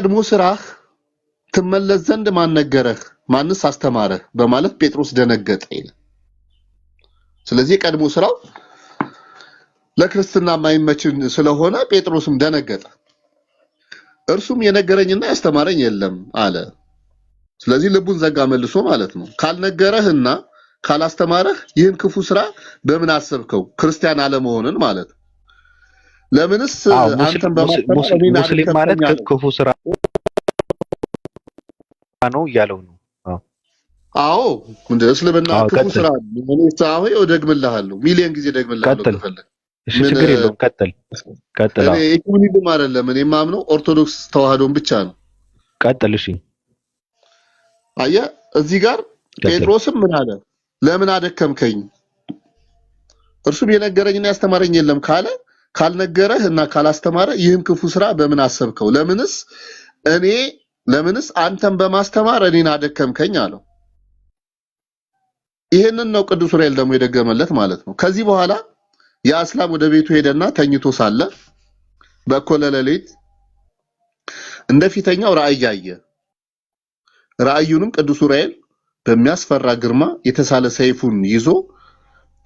ቀድሞ ስራህ ትመለስ ዘንድ ማን ነገረህ? ማንስ አስተማረህ? በማለት ጴጥሮስ ደነገጠ ይላል። ስለዚህ ቀድሞ ስራው ለክርስትና የማይመች ስለሆነ ጴጥሮስም ደነገጠ። እርሱም የነገረኝና ያስተማረኝ የለም አለ። ስለዚህ ልቡን ዘጋ መልሶ ማለት ነው። ካልነገረህና ካላስተማረህ ይህን ክፉ ስራ በምን አሰብከው? ክርስቲያን አለመሆንን ማለት ነው። ለምንስ አንተን በማስተማር ሙስሊም ማለት ክፉ ስራ ነው እያለው ነው። አዎ እንደ እስልምና ክፉ ስራ ነው። እኔ ሳይሆን እደግምልሃለሁ፣ ሚሊዮን ጊዜ እደግምልሃለሁ ከፈለክ። እሺ ችግር የለውም ቀጥል። እኔ ኢኮኖሚዝም አይደለም እኔ የማምነው ኦርቶዶክስ ተዋህዶን ብቻ ነው። ቀጥል። እሺ አየህ እዚህ ጋር ጴጥሮስም ምን አለ? ለምን አደከምከኝ? እርሱም የነገረኝና ያስተማረኝ የለም ካለ ካልነገረህ እና ካላስተማረ ይህን ክፉ ስራ በምን አሰብከው? ለምንስ አንተን በማስተማር እኔን አደከምከኝ አለው። ይሄንን ነው ቅዱስ ዑራኤል ደግሞ የደገመለት ማለት ነው። ከዚህ በኋላ ያ እስላም ወደ ቤቱ ሄደና ተኝቶ ሳለ በእኩለ ሌሊት እንደፊተኛው ራእይ አየ። ራእዩንም ቅዱስ ዑራኤል በሚያስፈራ ግርማ የተሳለ ሰይፉን ይዞ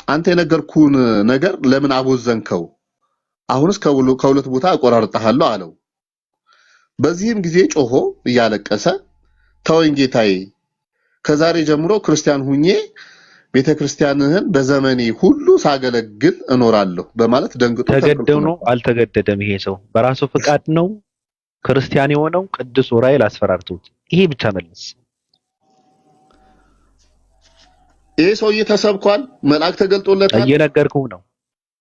አንተ የነገርኩህን ነገር ለምን አቦዘንከው? አሁንስ ከሁለት ቦታ አቆራርጠሃለሁ አለው። በዚህም ጊዜ ጮሆ እያለቀሰ ተወኝ ጌታዬ፣ ከዛሬ ጀምሮ ክርስቲያን ሁኜ ቤተክርስቲያንህን በዘመኔ ሁሉ ሳገለግል እኖራለሁ በማለት ደንግጦ ተገደው ነው። አልተገደደም። ይሄ ሰው በራሱ ፍቃድ ነው ክርስቲያን የሆነው። ቅዱስ ዑራኤል አስፈራርቶት ይሄ ብቻ መልስ። ይሄ ሰውዬ ተሰብኳል፣ መልአክ ተገልጦለታል።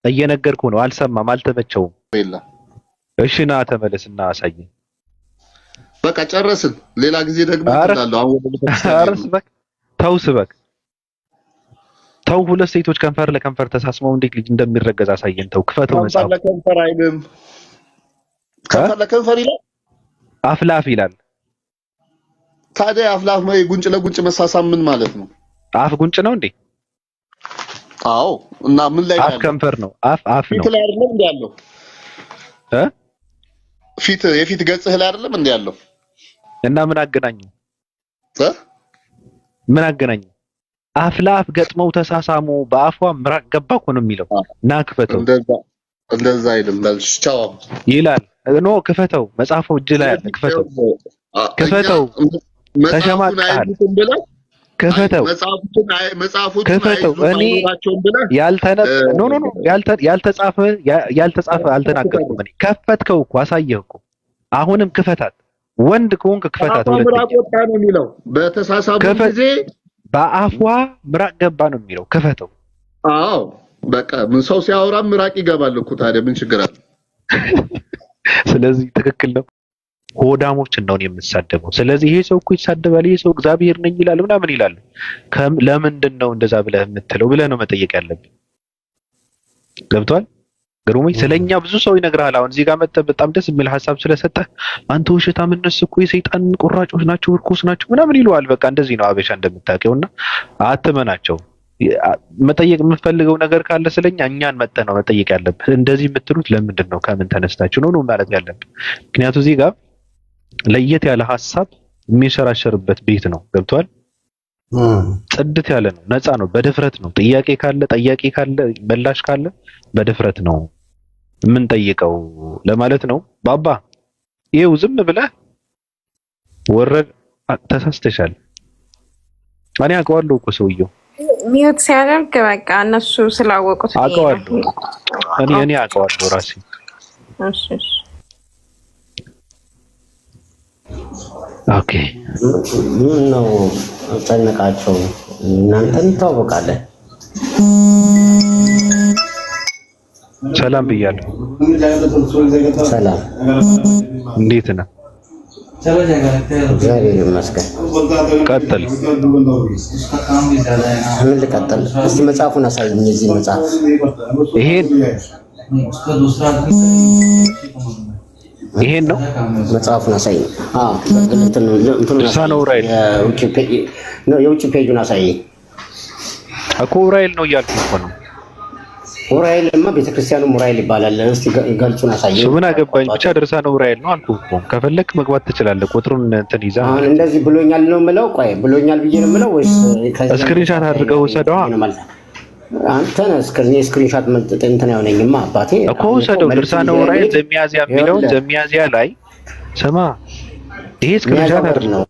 እየነገርኩህ ነው። አልሰማም፣ አልተመቸውም። እሺ ና ተመለስና አሳየኝ። በቃ ጨረስን። ሌላ ጊዜ ደግሞ እንላለሁ። ተው ስበክ። ተው ሁለት ሴቶች ከንፈር ለከንፈር ተሳስመው እንዴት ልጅ እንደሚረገዝ አሳየን። ተው ክፈተው። መጽሐፍ ለከንፈር አይልም፣ ከንፈር ለከንፈር ይላል፣ አፍ ለአፍ ይላል። ታዲያ አፍ ለአፍ ጉንጭ ለጉንጭ መሳሳም ምን ማለት ነው? አፍ ጉንጭ ነው እንዴ? አዎ። እና ምን ላይ አፍ ከንፈር ነው። አፍ ነው። ፊት ላይ አይደለም እንዴ ያለው? የፊት ገጽህ ላይ አይደለም እንዴ ያለው? እና ምን አገናኘው? ምን አገናኘው? አፍ ለአፍ ገጥመው ተሳሳሙ፣ በአፏ ምራቅ ገባ እኮ ነው የሚለው። ና ክፈተው። እንደዛ አይደለም በልሽ ቻው ይላል። ኖ ክፈተው። መጽሐፉ እጅ ላይ አለ። ክፈተው። ተሸማቀሃል። ክፈተው። ክፈተው። እኔ ያልተጻፈ አልተናገርኩም። እኔ ከፈትከው እኮ አሳየህ እኮ። አሁንም ክፈታት። ወንድ ከሆንክ ክፈታት። ወጣ ነው የሚለው በተሳሳሙ ጊዜ በአፏ ምራቅ ገባ ነው የሚለው። ክፈተው። አዎ በቃ ምን ሰው ሲያወራ ምራቅ ይገባል እኮ። ታዲያ ምን ችግር አለ? ስለዚህ ትክክል ነው። ሆዳሞች እንደሆነ የምትሳደበው። ስለዚህ ይሄ ሰው እኮ ይሳደባል፣ ይሄ ሰው እግዚአብሔር ነኝ ይላል ምናምን ይላል። ለምንድን ነው እንደዛ ብለህ የምትለው ብለህ ነው መጠየቅ ያለብህ። ገብቷል? ግሩምኝ ስለኛ ብዙ ሰው ይነግራል። አሁን እዚህ ጋር መጥተህ በጣም ደስ የሚል ሐሳብ ስለሰጠህ አንተ ውሸታም፣ እነሱ እኮ የሰይጣን ቁራጮች ናቸው፣ እርኩስ ናቸው ምናምን ይሉሃል። በቃ እንደዚህ ነው አበሻ እንደምታውቀውና አትመናቸው። መጠየቅ የምትፈልገው ነገር ካለ ስለኛ እኛን መጥተህ ነው መጠየቅ ያለብህ። እንደዚህ የምትሉት ለምንድን ነው? ከምን ተነስታችሁ ነው ማለት ያለብህ። ምክንያቱም እዚህ ጋር ለየት ያለ ሐሳብ የሚሸራሸርበት ቤት ነው። ገብቷል? ጽድት ያለ ነው፣ ነፃ ነው፣ በድፍረት ነው። ጥያቄ ካለ ጠያቂ ካለ መላሽ ካለ በድፍረት ነው የምንጠይቀው ለማለት ነው። ባባ ይሄው ዝም ብለህ ወረድ ተሳስተሻል። እኔ አውቀዋለሁ እኮ ሰውየው ሚውት ሲያደርግ በቃ እነሱ ስላወቁት አውቀዋለሁ። እኔ አውቀዋለሁ ራሴ። እሺ ኦኬ። ምን ነው ጨነቃቸው? እናንተን ታውቃለህ። ሰላም ብያለሁ። ሰላም እንዴት ነህ? እግዚአብሔር ይመስገን። ቀጥል። ምን ልቀጥል? እስቲ መጽሐፉን አሳይኝ። እዚህ መጽሐፍ ይሄን ነው መጽሐፉን አሳይኝ። የውጭ ፔጁን አሳየኝ እኮ። ዑራኤል ነው እያልኩ እኮ ነው። ኡራኤልማ ቤተክርስቲያኑ ኡራኤል ይባላል። እስቲ ገልጹን አሳየኝ። እሱ ምን አገባኝ ብቻ ድርሳነ ኡራኤል ነው አልኩህ እኮ። ከፈለክ መግባት ትችላለህ። ቁጥሩን እንትን ይዛ አሁን እንደዚህ ብሎኛል ነው የምለው። ቆይ ብሎኛል ብዬ ነው የምለው ወይስ ስክሪንሻት አድርገው ውሰደዋ። አንተ ስክሪንሻት እንትን አይሆነኝማ አባቴ እኮ ውሰደው። ድርሳነ ኡራኤል ዘሚያዝያ የሚለውን ዘሚያዝያ ላይ ስማ። ይሄ ስክሪንሻት አድርገው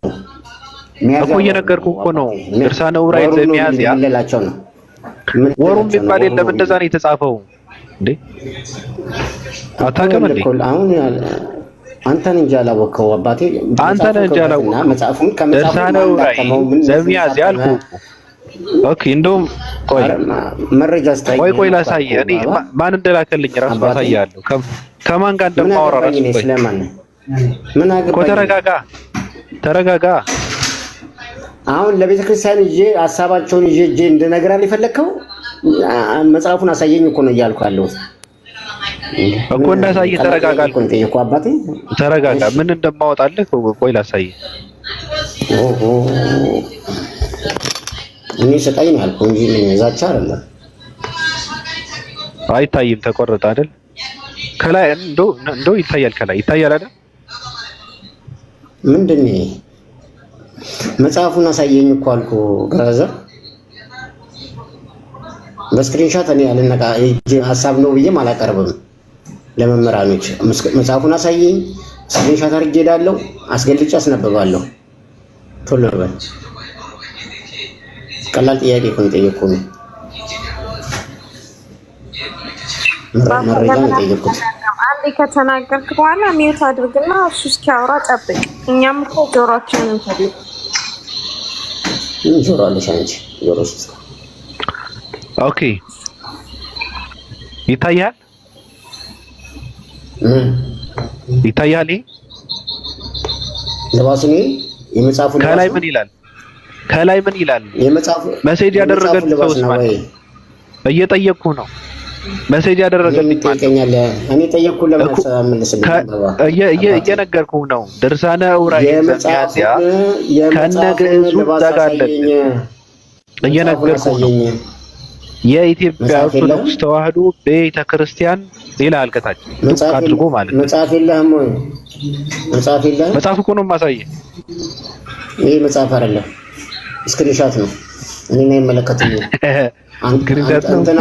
እኮ እየነገርኩህ እኮ ነው። ድርሳነ ኡራኤል ዘሚያዝያ ነው። ወሩም ቢባል የለም እንደዛ ነው የተጻፈው እንዴ? አታውቅም እንዴ? አሁን አንተን እንጂ አላወቀው አባቴ። አንተን እንጂ አላወቀው መጽሐፉን ድርሳነ ኡራኤል ዘሚያዝያ አልኩህ። ኦኬ እንደውም ቆይ መረጃ ስታይ ቆይ ላሳየህ። እኔ ማን እንደላከልኝ ራሱ አሳያለሁ። ከማን ጋር እንደማወራ ራሱ ስለማን ምን አገባኝ? ተረጋጋ። አሁን ለቤተ ክርስቲያን ይዤ ሐሳባቸውን ይዤ እንደነገራል የፈለከው መጽሐፉን አሳየኝ እኮ ነው እያልኩ ያለሁት እኮ። እንዳሳየህ ተረጋጋ እኮ እንጠይቁ አባቴ። ተረጋጋ። ምን እንደማወጣልህ ቆይ ላሳየህ። ኦሆ እኔ ሰጣኝ ነው ያልኩህ እንጂ ዛቻ አይደለም። አይታይም፣ ተቆረጠ አይደል? ከላይ እንደው ይታያል። ከላይ ይታያል አይደል? ምንድን ነው መጽሐፉን አሳየኝ እኮ አልኩህ ብራዘር። በስክሪንሻት እኔ አልነቃ ሐሳብ ነው ብዬም አላቀርብም ለመምህራኖች። መጽሐፉን አሳየኝ፣ ስክሪንሻት አድርጌ ሄዳለሁ፣ አስገልጬ አስነብባለሁ። ቶሎ በል። ቀላል ጥያቄ እኮ ነው የጠየኩህ ነው። መረጃ ነው የጠየኩት። አንዴ ከተናገርክ በኋላ ሚውት አድርግና እሱ እስኪያወራ ጠብቅ። እኛም እኮ ጆሮአችንን እንፈልግ። ጆሮ አለሽ አንቺ ጆሮ ውስጥ። ኦኬ ይታያል። ይታያል። ለባስኒ የመጽሐፉ ከላይ ምን ይላል? ከላይ ምን ይላል? የመጽሐፉ መሴጅ ያደረገልኝ ሰውስ ማለት እየጠየቅኩ ነው። መሴጅ ያደረገልኝ ማለት እኔ ጠየቅኩ። ለማሳመልስልኝ እየነገርኩህ ነው። ድርሳነ ኡራኤል ዘሚያዝያ ከነግዕዙ ዘጋለን እየነገርኩህ ነው። የኢትዮጵያ ኦርቶዶክስ ተዋህዶ ቤተክርስቲያን ሌላ አልከታች አድርጎ ማለት ነው። መጽሐፍ የለህም ወይ? መጽሐፍ የለህም? መጽሐፍ እኮ ነው የማሳየህ። ይሄ መጽሐፍ አይደለም፣ ስክሪንሻት ነው። እኔን አይመለከትኝም። እንትና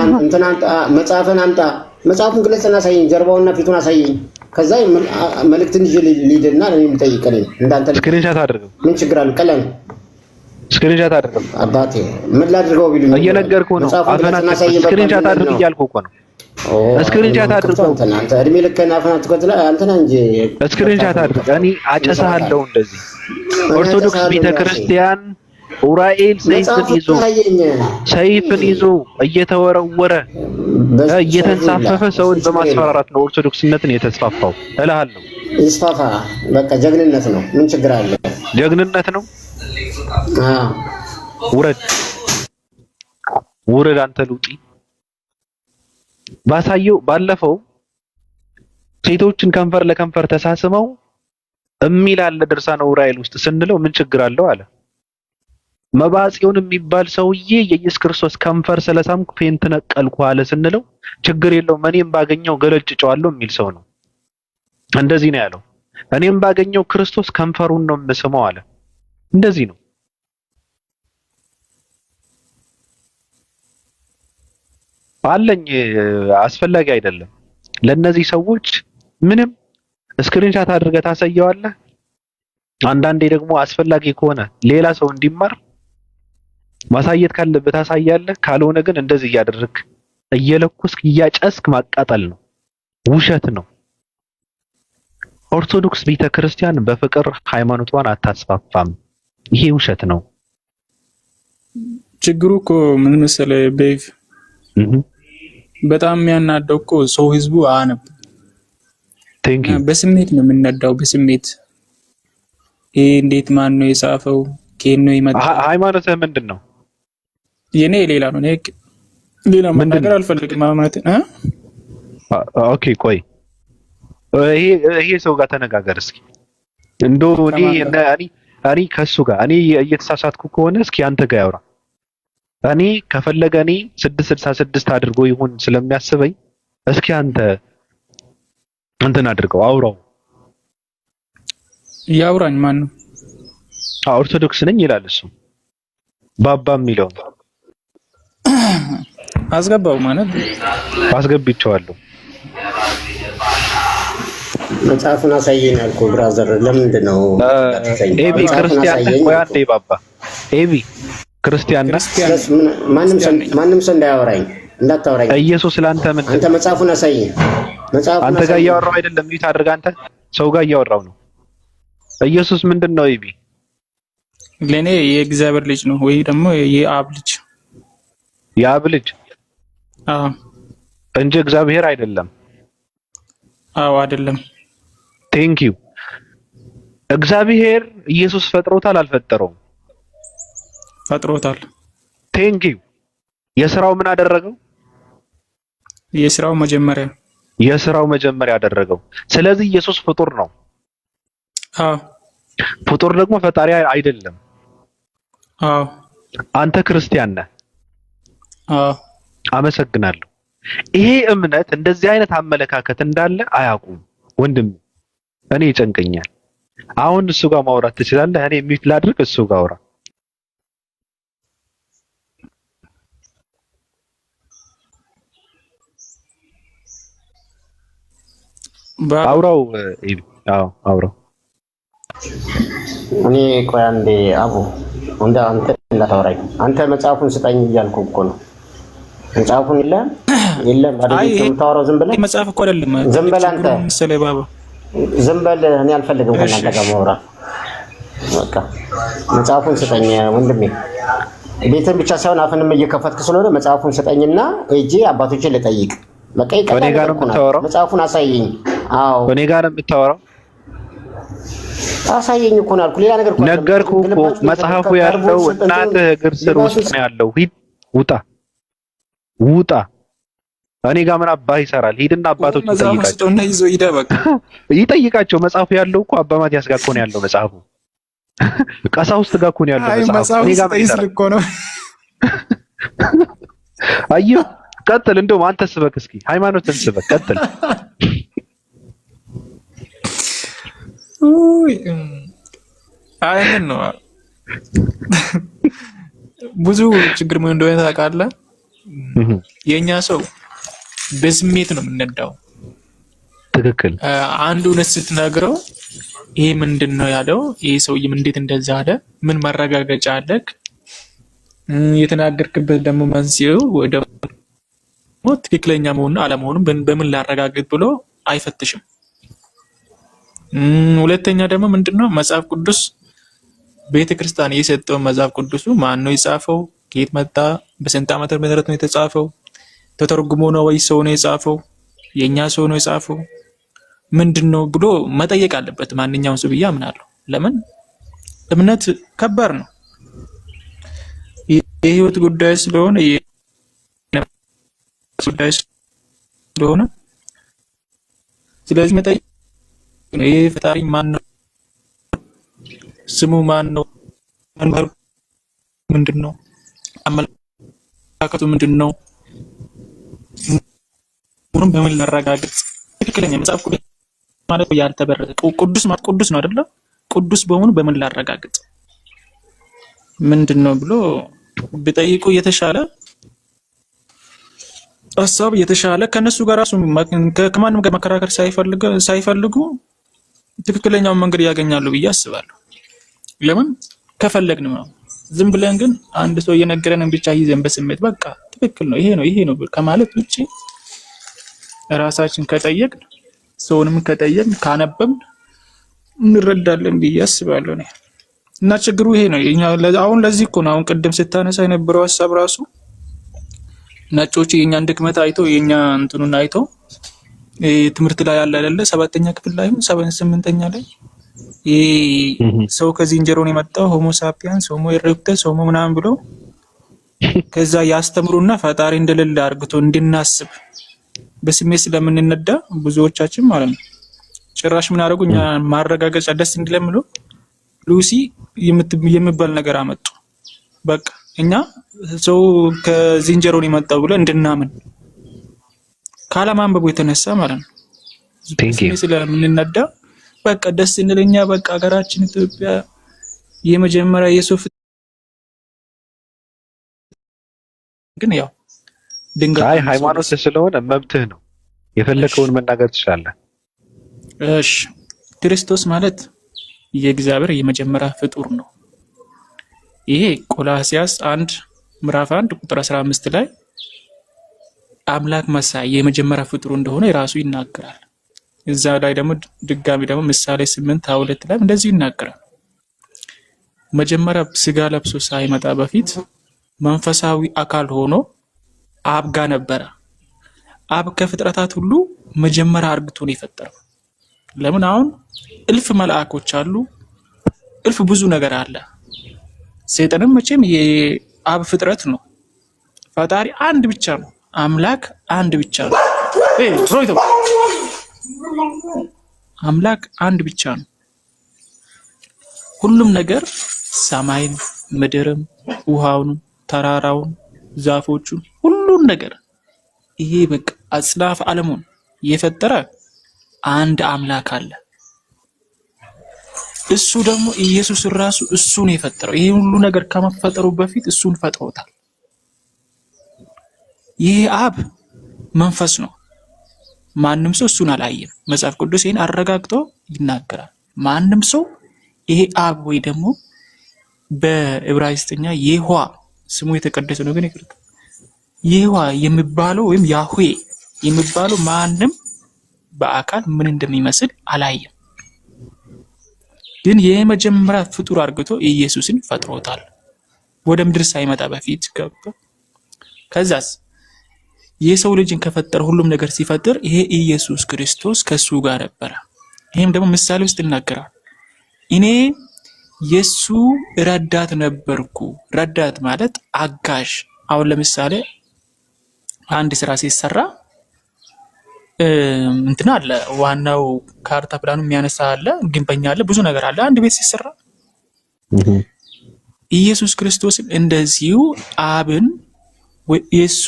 መጽሐፍን አምጣ። መጽሐፉን ግለጽና አሳየኝ። ጀርባውና ፊቱን አሳየኝ። ከዛ መልእክትን ይዤ ልሂድና እኔ የምጠይቀኝ እንዳንተ ስክሪንሻት አድርገው። ምን ችግር አለ? ቀላል ስክሪንሻት አድርገው። አባቴ ምን ላድርገው ቢሉኝ እየነገርኩህ ነው። አፈናት ስክሪንሻት አድርግ እያልኩህ እኮ ነው። ስክሪንሻት አድርገው። አንተ እድሜ ልክህን አፈናት ትከትላ አንተና እንጂ ስክሪንሻት አድርግ። እኔ አጨሳለሁ እንደዚህ። ኦርቶዶክስ ቤተክርስቲያን ኡራኤል ሰይፍን ይዞ እየተወረወረ እየተንሳፈፈ ሰውን በማስፈራራት ነው ኦርቶዶክስነትን የተስፋፋው እልሃለሁ። ይስፋፋ፣ በቃ ጀግንነት ነው። ምን ችግር አለ? ጀግንነት ነው። ውረድ አንተ ሉጢ። ባለፈው ሴቶችን ከንፈር ለከንፈር ተሳስመው እሚል አለ ድርሳነ ኡራኤል ውስጥ ስንለው ምን ችግር አለው አለ። መባጽዮን የሚባል ሰውዬ የኢየሱስ ክርስቶስ ከንፈር ስለሳምኩ ፌንት ነቀልኩ አለ ስንለው ችግር የለውም እኔም ባገኘው ገለጭጨዋለሁ የሚል ሰው ነው። እንደዚህ ነው ያለው። እኔም ባገኘው ክርስቶስ ከንፈሩን ነው የምስመው አለ። እንደዚህ ነው። አለኝ አስፈላጊ አይደለም ለነዚህ ሰዎች ምንም ስክሪንሻት አድርገህ ታሳየዋለህ። አንዳንዴ ደግሞ አስፈላጊ ከሆነ ሌላ ሰው እንዲማር ማሳየት ካለበት ታሳያለህ። ካልሆነ ግን እንደዚህ እያደረግክ እየለኩስክ እያጨስክ ማቃጠል ነው። ውሸት ነው። ኦርቶዶክስ ቤተክርስቲያን በፍቅር ሃይማኖቷን አታስፋፋም። ይሄ ውሸት ነው። ችግሩ እኮ ምን መሰለህ ቤቭ፣ በጣም የሚያናደው እኮ ሰው ህዝቡ አያነብ። በስሜት ነው የምንነዳው፣ በስሜት ይሄ እንዴት ማን ነው የጻፈው? ከየት ነው የመጣው? ሃይማኖትህ ምንድን ነው? የኔ ሌላ ነው። እኔ ሌላ መናገር አልፈልግም። ሃይማኖት ኦኬ፣ ቆይ ይሄ ሰው ጋር ተነጋገር እስኪ። እንደው እኔ ከሱ ጋር እኔ እየተሳሳትኩ ከሆነ እስኪ አንተ ጋር ያውራ። እኔ ከፈለገ እኔ 666 አድርጎ ይሁን ስለሚያስበኝ እስኪ አንተ እንትን አድርገው አውራው። ያውራኝ ማን ነው? ኦርቶዶክስ ነኝ ይላል እሱ። ባባ የሚለው አስገባው ማለት አስገብቼዋለሁ። መጽሐፉን አሳየኝ አልኩህ ብራዘር። ለምንድን ነው ኤቢ ክርስቲያን ነህ? ቆይ አንዴ ባባ ኤቢ ክርስቲያን ነህ? ማንም ሰው እንዳያወራኝ እንዳታወራኝ። ኢየሱስ ለአንተ ምን? አንተ መጽሐፉን አሳየኝ። መጽሐፉን አንተ ጋር እያወራው አይደለም፣ ሚት አድርግ። አንተ ሰው ጋር እያወራው ነው። ኢየሱስ ምንድን ነው ኤቢ? ለኔ የእግዚአብሔር ልጅ ነው ወይ ደግሞ የአብ ልጅ። የአብ ልጅ? አዎ እንጂ እግዚአብሔር አይደለም። አዎ አይደለም። ቴንክ ዩ። እግዚአብሔር ኢየሱስ ፈጥሮታል አልፈጠረውም? ፈጥሮታል። ቴንክ ዩ። የሥራው ምን አደረገው? የሥራው መጀመሪያ አደረገው። ስለዚህ ኢየሱስ ፍጡር ነው። አዎ ፍጡር ደግሞ ፈጣሪ አይደለም። አዎ አንተ ክርስቲያን ነህ? አዎ አመሰግናለሁ። ይሄ እምነት እንደዚህ አይነት አመለካከት እንዳለ አያውቁም ወንድም። እኔ ይጨንቀኛል። አሁን እሱ ጋር ማውራት ትችላለህ። እኔ ሚት ላድርግ፣ እሱ ጋር አውራ። አውራው። አዎ አውራው። እኔ ቆይ አንዴ አቡ እንደ አንተ እንዳታወራኝ። አንተ መጽሐፉን ስጠኝ እያልኩህ እኮ ነው። መጽሐፉን የለም አይደል? የምታወራው ዝም ብለህ መጽሐፍ እኮ አይደለም። ዝም በል አንተ መሰለህ ባባ፣ ዝም በል። እኔ አልፈልግም ከእናንተ ጋር ማውራት። በቃ መጽሐፉን ስጠኝ ወንድሜ። ቤትን ብቻ ሳይሆን አፍንም እየከፈትክ ስለሆነ መጽሐፉን ስጠኝና እጄ አባቶችን ልጠይቅ። በቃ እኔ ጋር ነው የምታወራው? መጽሐፉን አሳየኝ። አዎ እኔ ጋር ነው የምታወራው? አሳየኝ እኮ ነው አልኩህ። ሌላ ነገር እኮ ነገርኩህ እኮ። መጽሐፉ ያለው እናትህ እግር ስር ውስጥ ነው ያለው። ሂድ፣ ውጣ። እኔ ጋር ምን አባህ ይሰራል? ሂድና አባቶች ይጠይቃቸው። ይጠይቃቸው። መጽሐፉ ያለው እኮ አባ ማቲያስ ጋር እኮ ነው ያለው መጽሐፉ። ቀሳውስት ጋር እኮ ነው ያለው መጽሐፉ። እኔ ጋር ምን ይሰራል? አየሁ። ቀጥል። እንደውም አንተ ስበክ እስኪ፣ ሃይማኖትን ስበክ። ቀጥል። አይነን ነው ብዙ ችግር ምን እንደሆነ ታውቃለህ? የኛ ሰው በስሜት ነው የምንነዳው። ትክክል። አንዱ እውነት ስትነግረው ይሄ ምንድን ነው ያለው? ይሄ ሰውዬ እንዴት እንደዛ አለ? ምን ማረጋገጫ አለክ? የተናገርክበት ደግሞ መንስኤው ወይ ደግሞ ትክክለኛ መሆኑን አለመሆኑን በምን ላረጋግጥ ብሎ አይፈትሽም። ሁለተኛ ደግሞ ምንድነው መጽሐፍ ቅዱስ ቤተክርስቲያን የሰጠው መጽሐፍ ቅዱሱ ማን ነው የጻፈው? ከየት መጣ? በስንት ዓመተ ምህረት ነው የተጻፈው? ተተርጉሞ ነው ወይ ሰው ነው የጻፈው? የኛ ሰው ነው የጻፈው? ምንድነው ብሎ መጠየቅ አለበት ማንኛውም ሰው ብዬ አምናለሁ። ለምን እምነት ከባድ ነው፣ የህይወት ጉዳይ ስለሆነ ስለዚህ መጠየቅ ይሄ ፈጣሪ ማን ነው? ስሙ ማን ነው? ምንድነው? አመለካከቱ ምንድነው? ሁሉም በምን ላረጋግጥ? ትክክለኛ መጽሐፍ ቅዱስ ማለት ያልተበረዘ ቅዱስ ማለት ቅዱስ ነው አይደለ? ቅዱስ በመሆኑ በምን ላረጋግጥ? ምንድነው ብሎ ቢጠይቁ የተሻለ ሀሳብ የተሻለ ከነሱ ጋር ራሱ ከማንም ጋር መከራከር ሳይፈልጉ ትክክለኛውን መንገድ ያገኛሉ ብዬ አስባለሁ። ለምን ከፈለግን ነው። ዝም ብለን ግን አንድ ሰው እየነገረንን ብቻ ይዘን በስሜት በቃ ትክክል ነው ይሄ ነው ከማለት ውጪ ራሳችን ከጠየቅን ሰውንም ከጠየቅን ካነበብን እንረዳለን ብዬ አስባለሁ ነው። እና ችግሩ ይሄ ነው። አሁን ለዚህ እኮ ነው አሁን ቅድም ስታነሳ የነበረው ሀሳብ ራሱ ነጮቹ የኛን ድክመት አይተው የኛ እንትኑን አይተው ትምህርት ላይ ያለ አይደለ 7ኛ ክፍል ላይ 8ኛ ላይ ሰው ከዝንጀሮ ነው የመጣው ሆሞ ሳፒያንስ ሆሞ ኢሬክተስ ሆሞ ምናምን ብሎ ከዛ ያስተምሩና ፈጣሪ እንደሌለ አርግቶ እንድናስብ በስሜት ስለምንነዳ ብዙዎቻችን ማለት ነው ጭራሽ ምን አደረጉኛ ማረጋገጫ ደስ እንዲለምሉ ሉሲ የሚባል ነገር አመጡ። በቃ እኛ ሰው ከዝንጀሮ ነው የመጣው ብለን እንድናምን ካለማንበቡ የተነሳ ማለት ነው። ቴንክ ዩ ስለምንነዳ በቃ ደስ እንለኛ በቃ ሀገራችን ኢትዮጵያ የመጀመሪያ የሰው ግን ያው ድንገት አይ ሃይማኖት ስለሆነ መብትህ ነው፣ የፈለከውን መናገር ትችላለህ። እሺ ክርስቶስ ማለት የእግዚአብሔር የመጀመሪያ ፍጡር ነው። ይሄ ቆላስይስ 1 ምዕራፍ 1 ቁጥር 15 ላይ አምላክ መሳይ የመጀመሪያ ፍጡር እንደሆነ የራሱ ይናገራል። እዛ ላይ ደግሞ ድጋሚ ደግሞ ምሳሌ 8:22 ላይ እንደዚህ ይናገራል። መጀመሪያ ስጋ ለብሶ ሳይመጣ በፊት መንፈሳዊ አካል ሆኖ አብ ጋር ነበረ። አብ ከፍጥረታት ሁሉ መጀመሪያ አርግቶ ነው የፈጠረው። ለምን አሁን እልፍ መላእክቶች አሉ፣ እልፍ ብዙ ነገር አለ። ሰይጣንም መቼም የአብ ፍጥረት ነው። ፈጣሪ አንድ ብቻ ነው፣ አምላክ አንድ ብቻ ነው። ሮይቶ አምላክ አንድ ብቻ ነው። ሁሉም ነገር ሰማይን፣ ምድርም፣ ውሃውን፣ ተራራውን፣ ዛፎቹን ሁሉን ነገር ይሄ በቃ አጽናፈ ዓለሙን የፈጠረ አንድ አምላክ አለ። እሱ ደግሞ ኢየሱስ ራሱ እሱን የፈጠረው። ይሄ ሁሉ ነገር ከመፈጠሩ በፊት እሱን ፈጥሮታል። ይሄ አብ መንፈስ ነው። ማንም ሰው እሱን አላየም። መጽሐፍ ቅዱስ ይሄን አረጋግጦ ይናገራል። ማንም ሰው ይሄ አብ ወይ ደግሞ በዕብራይስጥኛ የሆዋ ስሙ የተቀደሰ ነው ግን ይቅርታ የሆዋ የሚባለው ወይም ያህዌ የሚባለው ማንም በአካል ምን እንደሚመስል አላየም። ግን የመጀመሪያ ፍጡር አድርጎ ኢየሱስን ፈጥሮታል። ወደ ምድር ሳይመጣ በፊት ገባ። ከዛስ የሰው ልጅን ከፈጠረ ሁሉም ነገር ሲፈጥር ይሄ ኢየሱስ ክርስቶስ ከሱ ጋር ነበረ። ይሄም ደግሞ ምሳሌ ውስጥ ይናገራል። እኔ የሱ ረዳት ነበርኩ። ረዳት ማለት አጋዥ። አሁን ለምሳሌ አንድ ስራ ሲሰራ እንትና አለ፣ ዋናው ካርታ ፕላኑ የሚያነሳ አለ፣ ግንበኛ አለ፣ ብዙ ነገር አለ። አንድ ቤት ሲሰራ ኢየሱስ ክርስቶስን እንደዚሁ አብን የሱ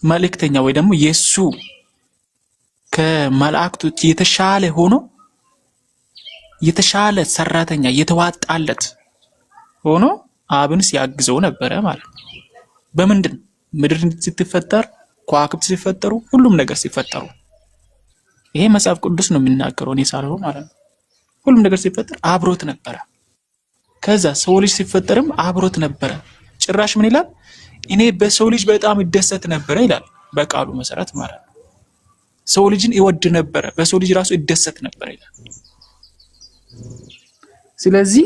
መልእክተኛ ወይ ደግሞ የሱ ከመላእክቶች የተሻለ ሆኖ የተሻለ ሰራተኛ የተዋጣለት ሆኖ አብን ሲያግዘው ነበረ ማለት ነው። በምንድን ምድር ስትፈጠር፣ ከዋክብት ሲፈጠሩ፣ ሁሉም ነገር ሲፈጠሩ ይሄ መጽሐፍ ቅዱስ ነው የሚናገረው፣ እኔ ሳልሆን ማለት ነው። ሁሉም ነገር ሲፈጠር አብሮት ነበረ። ከዛ ሰው ልጅ ሲፈጠርም አብሮት ነበረ። ጭራሽ ምን ይላል? እኔ በሰው ልጅ በጣም ይደሰት ነበረ ይላል፣ በቃሉ መሰረት ማለት ነው። ሰው ልጅን ይወድ ነበረ፣ በሰው ልጅ ራሱ ይደሰት ነበረ ይላል። ስለዚህ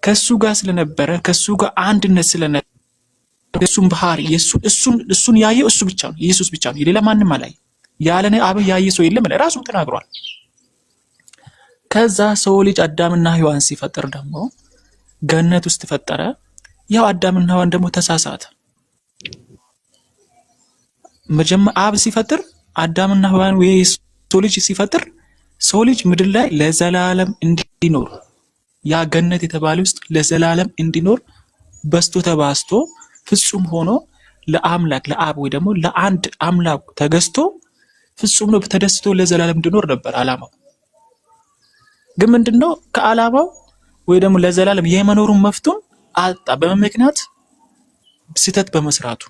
ከሱ ጋር ስለነበረ ከሱ ጋር አንድነት ስለነበረ የሱን ባህሪ እሱን ያየው እሱ ብቻ ነው፣ ኢየሱስ ብቻ ነው። ሌላ ማንም አላየም። ያለኔ አብ ያየ ሰው የለም ራሱ ተናግሯል። ከዛ ሰው ልጅ አዳምና ሔዋን ሲፈጠር ደግሞ ገነት ውስጥ ተፈጠረ። ያው አዳምና ሔዋን ደግሞ ተሳሳተ። መጀመሪያ አብ ሲፈጥር አዳምና ሔዋን ወይ ሰው ልጅ ሲፈጥር ሰው ልጅ ምድር ላይ ለዘላለም እንዲኖር ያ ገነት የተባለ ውስጥ ለዘላለም እንዲኖር በስቶ ተባስቶ ፍጹም ሆኖ ለአምላክ ለአብ ወይ ደግሞ ለአንድ አምላክ ተገዝቶ ፍጹም ነው ተደስቶ ለዘላለም እንዲኖር ነበር አላማው። ግን ምንድነው ከአላማው ወይ ደግሞ ለዘላለም የመኖሩን መፍቱን አጣ። በምን ምክንያት? ስህተት በመስራቱ።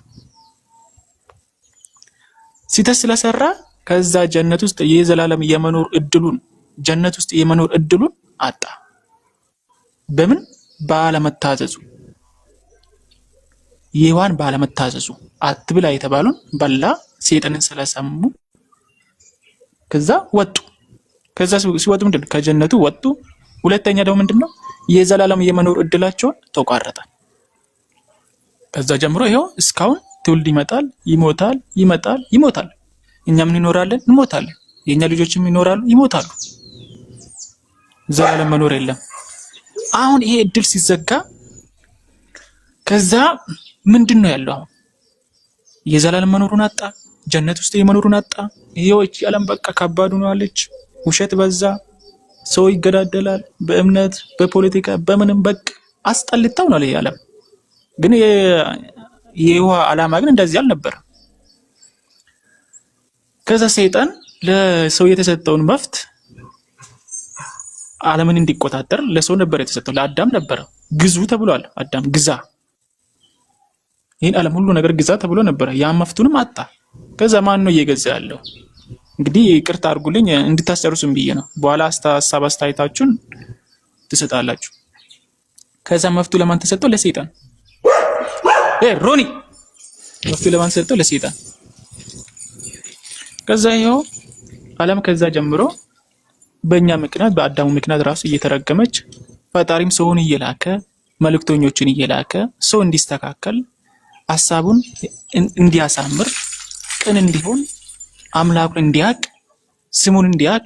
ስህተት ስለሰራ ከዛ ጀነት ውስጥ የዘላለም የመኖር እድሉን ጀነት ውስጥ የመኖር እድሉን አጣ። በምን? ባለመታዘዙ። ሔዋን ባለመታዘዙ አትብላ የተባሉን በላ፣ ሰይጣንን ስለሰሙ ከዛ ወጡ። ከዛ ሲወጡ ምንድነው? ከጀነቱ ወጡ። ሁለተኛ ደግሞ ምንድነው? የዘላለም የመኖር እድላቸውን ተቋረጠ። ከዛ ጀምሮ ይሄው እስካሁን ትውልድ ይመጣል፣ ይሞታል፣ ይመጣል፣ ይሞታል። እኛም እንኖራለን፣ እንሞታለን። የኛ ልጆችም ይኖራሉ፣ ይሞታሉ። ዘላለም መኖር የለም። አሁን ይሄ እድል ሲዘጋ ከዛ ምንድነው ያለው? አሁን የዘላለም መኖሩን አጣ፣ ጀነት ውስጥ የመኖሩን አጣ። ይሄው እቺ ዓለም በቃ ከባድ ሆናለች። ውሸት በዛ፣ ሰው ይገዳደላል፣ በእምነት በፖለቲካ በምንም በቃ አስጠልታው ነው ይሄ ዓለም። ግን የይሖዋ ዓላማ ግን እንደዚህ አልነበረም። ከዛ ሰይጣን ለሰው የተሰጠውን መፍት ዓለምን እንዲቆጣጠር ለሰው ነበር የተሰጠው፣ ለአዳም ነበረ። ግዙ ተብሏል። አዳም ግዛ፣ ይህን ዓለም ሁሉ ነገር ግዛ ተብሎ ነበረ። ያ መፍቱንም አጣ። ከዛ ማን ነው እየገዛ ያለው? እንግዲህ ይቅርታ አድርጉልኝ እንድታስጨርሱም ብዬ ነው። በኋላ ሀሳብ አስተያየታችሁን ትሰጣላችሁ። ከዛ መፍቱ ለማን ተሰጠው? ለሰይጣን። ሮኒ መፍቱ ለማን ተሰጠው? ለሰይጣን። ከዛ ይኸው ዓለም ከዛ ጀምሮ በእኛ ምክንያት በአዳሙ ምክንያት ራሱ እየተረገመች ፈጣሪም ሰውን እየላከ መልእክተኞችን እየላከ ሰው እንዲስተካከል ሀሳቡን እንዲያሳምር ቅን እንዲሆን አምላኩን እንዲያቅ ስሙን እንዲያቅ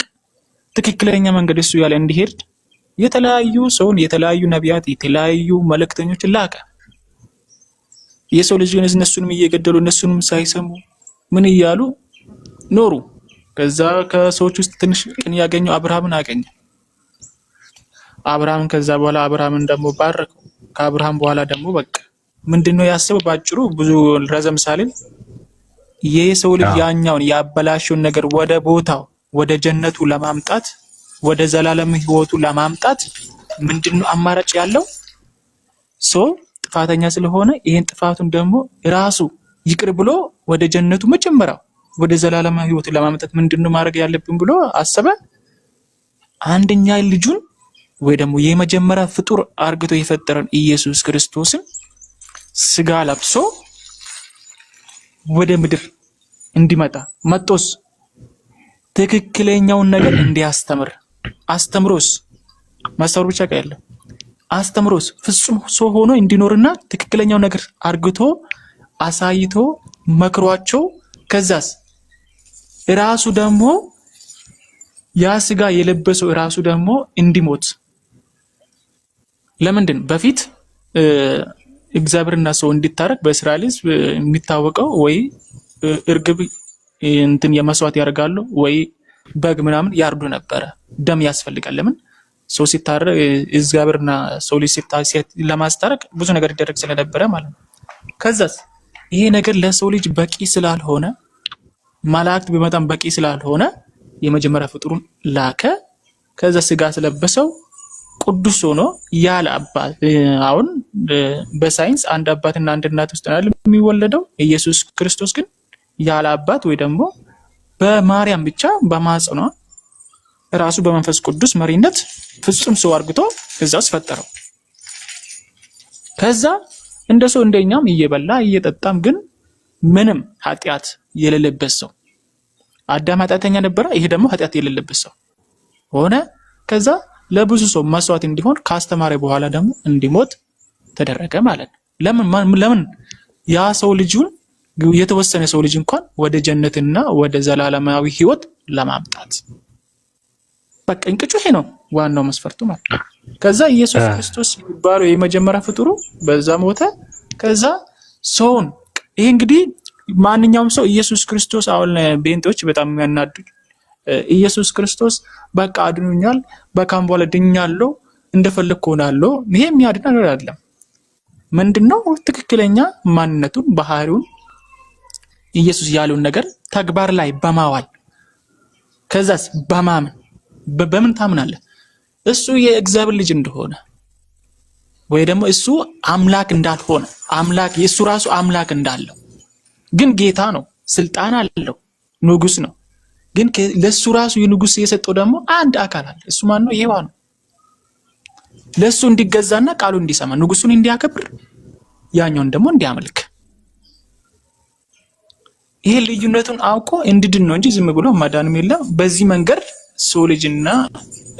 ትክክለኛ መንገድ እሱ ያለ እንዲሄድ የተለያዩ ሰውን የተለያዩ ነቢያት የተለያዩ መልእክተኞችን ላከ። የሰው ልጅ እነሱንም እየገደሉ እነሱንም ሳይሰሙ ምን እያሉ ኖሩ። ከዛ ከሰዎች ውስጥ ትንሽ ቅን ያገኘው አብርሃምን አገኘ። አብርሃም ከዛ በኋላ አብርሃምን ደግሞ ባረከው። ከአብርሃም በኋላ ደግሞ በቃ ምንድነው ያሰበው? ባጭሩ ብዙ ረዘም ሳልል የሰው ልጅ ያኛውን ያበላሸውን ነገር ወደ ቦታው ወደ ጀነቱ ለማምጣት ወደ ዘላለም ህይወቱ ለማምጣት ምንድነው አማራጭ ያለው? ሰው ጥፋተኛ ስለሆነ ይሄን ጥፋቱን ደግሞ ራሱ ይቅር ብሎ ወደ ጀነቱ መጀመሪያው ወደ ዘላለም ህይወቱ ለማምጣት ምንድነው ማድረግ ያለብን ብሎ አሰበ። አንደኛ ልጁን ወይ ደግሞ የመጀመሪያ ፍጡር አርግቶ የፈጠረን ኢየሱስ ክርስቶስን ስጋ ለብሶ ወደ ምድር እንዲመጣ መጥቶስ ትክክለኛውን ነገር እንዲያስተምር አስተምሮስ ማስተማር ብቻ አይደለም አስተምሮስ ፍጹም ሰው ሆኖ እንዲኖርና ትክክለኛው ነገር አርግቶ አሳይቶ መክሯቸው ከዛስ ራሱ ደግሞ ያ ስጋ የለበሰው ራሱ ደግሞ እንዲሞት ለምንድን በፊት እግዚአብሔርና ሰው እንዲታረቅ በእስራኤል ሕዝብ የሚታወቀው ወይ እርግብ እንትን የመስዋዕት ያደርጋሉ ወይ በግ ምናምን ያርዱ ነበረ። ደም ያስፈልጋል። ለምን ሰው ሲታረቅ እግዚአብሔርና ሰው ልጅ ለማስታረቅ ብዙ ነገር ይደረግ ስለነበረ ማለት ነው። ከዛስ ይሄ ነገር ለሰው ልጅ በቂ ስላልሆነ መላእክት ቢመጣም በቂ ስላልሆነ የመጀመሪያ ፍጡሩን ላከ። ከዛ ስጋ ስለበሰው ቅዱስ ሆኖ ያለ አባት አሁን በሳይንስ አንድ አባትና አንድ እናት ውስጥ ነው የሚወለደው። ኢየሱስ ክርስቶስ ግን ያለ አባት ወይ ደግሞ በማርያም ብቻ በማህፀኗ ራሱ በመንፈስ ቅዱስ መሪነት ፍጹም ሰው አርግቶ እዛው ፈጠረው። ከዛ እንደሰው እንደኛም እየበላ እየጠጣም ግን ምንም ኃጢአት የሌለበት ሰው አዳም ኃጢአተኛ ነበረ። ይሄ ደግሞ ኃጢአት የሌለበት ሰው ሆነ። ከዛ ለብዙ ሰው መስዋዕት እንዲሆን ካስተማረ በኋላ ደግሞ እንዲሞት ተደረገ ማለት ነው። ለምን ያ ሰው ልጁን የተወሰነ ሰው ልጅ እንኳን ወደ ጀነትና ወደ ዘላለማዊ ህይወት ለማምጣት በቃ እንቅጩ ይሄ ነው ዋናው መስፈርቱ ማለት ነው። ከዛ ኢየሱስ ክርስቶስ የሚባለው የመጀመሪያ ፍጡሩ በዛ ሞተ። ከዛ ሰውን ይሄ እንግዲህ ማንኛውም ሰው ኢየሱስ ክርስቶስ አሁን ቤንቶች በጣም የሚያናዱኝ ኢየሱስ ክርስቶስ በቃ አድኖኛል፣ በካም በኋላ ድኛለሁ፣ እንደፈለኩ ሆናለሁ። ይሄ የሚያድን ነገር አይደለም። ምንድነው ትክክለኛ ማንነቱን ባህሪውን ኢየሱስ ያለውን ነገር ተግባር ላይ በማዋል ከዛስ በማመን በምን ታምናለህ? እሱ የእግዚአብሔር ልጅ እንደሆነ ወይ ደግሞ እሱ አምላክ እንዳልሆነ አምላክ የእሱ ራሱ አምላክ እንዳለው ግን ጌታ ነው፣ ስልጣን አለው፣ ንጉስ ነው። ግን ለሱ ራሱ የንጉስ የሰጠው ደግሞ አንድ አካል አለ። እሱ ማን ነው? ይሄዋ ነው። ለሱ እንዲገዛና ቃሉ እንዲሰማ ንጉሱን እንዲያከብር ያኛውን ደግሞ እንዲያመልክ ይሄ ልዩነቱን አውቆ እንድድን ነው እንጂ ዝም ብሎ ማዳንም የለም። በዚህ መንገድ ሰው ልጅና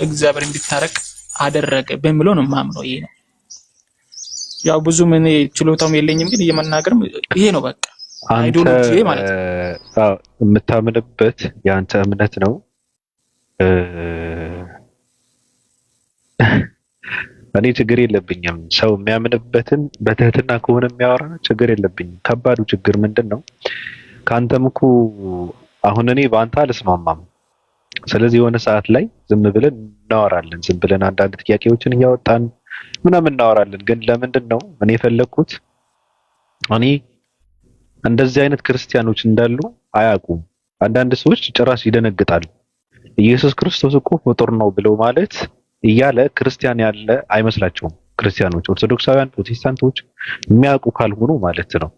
እግዚአብሔር እንዲታረቅ አደረገ በሚለው ነው ማምነው። ይሄ ነው ያው ብዙ ምን ችሎታውም የለኝም ግን የመናገርም ይሄ ነው በቃ አይዶሎጂ ማለት ነው። የምታምንበት የአንተ እምነት ነው። እኔ ችግር የለብኝም። ሰው የሚያምንበትን በትህትና ከሆነ የሚያወራ ችግር የለብኝም። ከባዱ ችግር ምንድን ነው? ከአንተም እኮ አሁን እኔ በአንተ አልስማማም። ስለዚህ የሆነ ሰዓት ላይ ዝም ብለን እናወራለን። ዝም ብለን አንዳንድ ጥያቄዎችን እያወጣን ምናምን እናወራለን። ግን ለምንድን ነው እኔ የፈለግኩት እኔ እንደዚህ አይነት ክርስቲያኖች እንዳሉ አያውቁም። አንዳንድ ሰዎች ጭራሽ ይደነግጣሉ። ኢየሱስ ክርስቶስ እኮ ፍጡር ነው ብለው ማለት እያለ ክርስቲያን ያለ አይመስላቸውም። ክርስቲያኖች፣ ኦርቶዶክሳውያን፣ ፕሮቴስታንቶች የሚያውቁ ካልሆኑ ማለት ነው።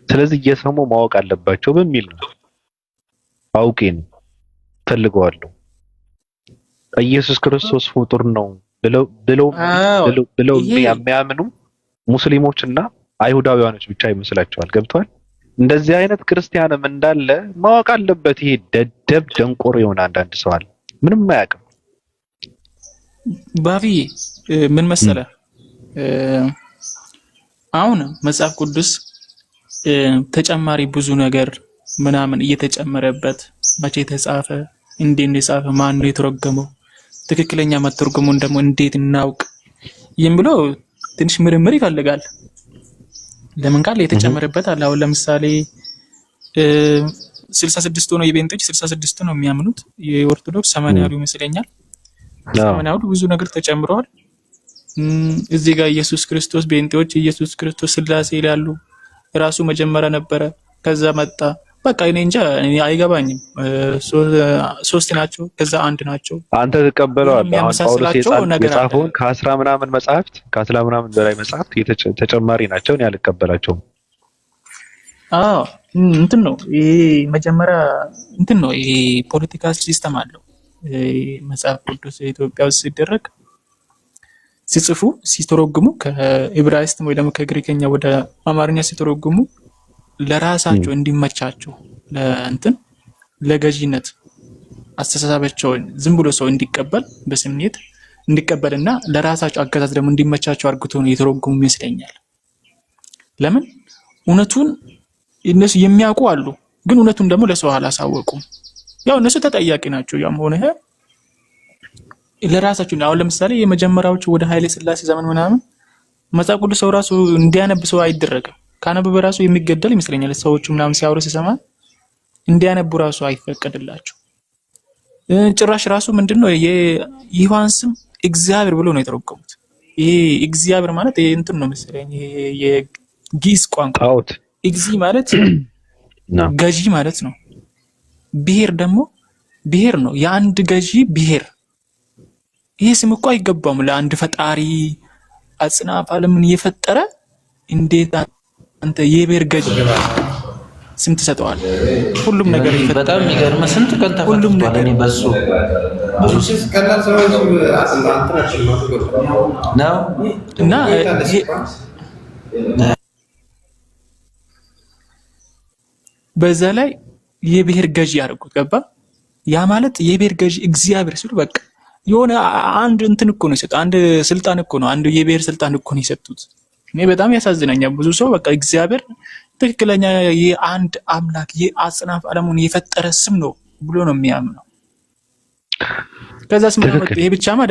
ስለዚህ እየሰሙ ማወቅ አለባቸው በሚል ነው አውቄን ፈልገዋለሁ። ኢየሱስ ክርስቶስ ፍጡር ነው ብለው የሚያምኑ ሙስሊሞችና አይሁዳውያኖች ብቻ ይመስላቸዋል። ገብቷል? እንደዚህ አይነት ክርስቲያንም እንዳለ ማወቅ አለበት። ይሄ ደደብ ደንቆሮ የሆነ አንዳንድ ሰው አለ፣ ምንም አያውቅም። ባቢ ምን መሰለ፣ አሁን መጽሐፍ ቅዱስ ተጨማሪ ብዙ ነገር ምናምን እየተጨመረበት መቼ ተጻፈ፣ እንዴት ነው የጻፈ፣ ማን ነው የተረጎመው፣ ትክክለኛ መተርጎሙን ደግሞ እንዴት እናውቅ የሚለው ትንሽ ምርምር ይፈልጋል። ለምን ቃል የተጨመረበት አለ። አሁን ለምሳሌ 66 ሆኖ የቤንጦች 66 ነው የሚያምኑት፣ የኦርቶዶክስ 80 ያሉ ይመስለኛል። 80 ያሉ ብዙ ነገር ተጨምረዋል። እዚህ ጋር ኢየሱስ ክርስቶስ ቤንጦች ኢየሱስ ክርስቶስ ስላሴ ይላሉ። ራሱ መጀመሪያ ነበረ፣ ከዛ መጣ። በቃ እኔ እንጃ፣ እኔ አይገባኝም። ሶስት ናቸው፣ ከዛ አንድ ናቸው። አንተ ተቀበለዋለህ። አሁን ጳውሎስ የጻፈውን ከ10 ምናምን መጽሐፍት ከ10 ምናምን በላይ መጽሐፍት ተጨማሪ ናቸው። እኔ አልቀበላቸውም። አዎ እንትን ነው ይሄ መጀመሪያ እንትን ነው ይሄ ፖለቲካል ሲስተም አለው። መጽሐፍ ቅዱስ ኢትዮጵያ ውስጥ ሲደረግ ሲጽፉ ሲተረጉሙ ከዕብራይስጥ ወይ ደግሞ ከግሪከኛ ወደ አማርኛ ሲተረጉሙ ለራሳቸው እንዲመቻቸው ለእንትን ለገዢነት አስተሳሰባቸውን ዝም ብሎ ሰው እንዲቀበል በስሜት እንዲቀበልና ለራሳቸው አገዛዝ ደግሞ እንዲመቻቸው አድርጎ ነው የተረጎሙ ይመስለኛል። ለምን እውነቱን እነሱ የሚያውቁ አሉ፣ ግን እውነቱን ደግሞ ለሰው አላሳወቁም። ያው እነሱ ተጠያቂ ናቸው። ያም ሆነ ለራሳቸው አሁን ለምሳሌ የመጀመሪያዎቹ ወደ ኃይለ ሥላሴ ዘመን ምናምን መጽሐፍ ቅዱስ ሰው ራሱ እንዲያነብ ሰው አይደረግም። ካነበበ ራሱ የሚገደል ይመስለኛል። ሰዎቹ ምናምን ሲያወሩ ሲሰማ እንዲያነቡ ራሱ አይፈቀድላቸው። ጭራሽ ራሱ ምንድነው የይሖዋን ስም እግዚአብሔር ብሎ ነው የተረጎሙት። ይሄ እግዚአብሔር ማለት ይሄ እንትን ነው መሰለኝ የግዕዝ ቋንቋ እግዚ ማለት ገዢ ማለት ነው። ብሔር ደግሞ ብሔር ነው፣ የአንድ ገዢ ብሔር። ይሄ ስም እኮ አይገባም ለአንድ ፈጣሪ አጽናፈ ዓለምን የፈጠረ። እንዴት አንተ የብሔር ገዢ ስም ትሰጠዋል? ሁሉም ነገር ይፈጠራል። በጣም የሚገርም ስንት ቀን ተፈጥቷል። እኔ በሱ ነው እና በዛ ላይ የብሔር ገዢ ያደርጉት ገባ። ያ ማለት የብሔር ገዢ እግዚአብሔር ሲሉ በቃ የሆነ አንድ እንትን እኮ ነው የሰጡት፣ አንድ ስልጣን እኮ ነው፣ አንድ የብሔር ስልጣን እኮ ነው የሰጡት። እኔ በጣም ያሳዝነኛል። ብዙ ሰው በቃ እግዚአብሔር ትክክለኛ የአንድ አምላክ የአጽናፈ ዓለሙን የፈጠረ ስም ነው ብሎ ነው የሚያምነው። ከዛስ ይሄ ብቻም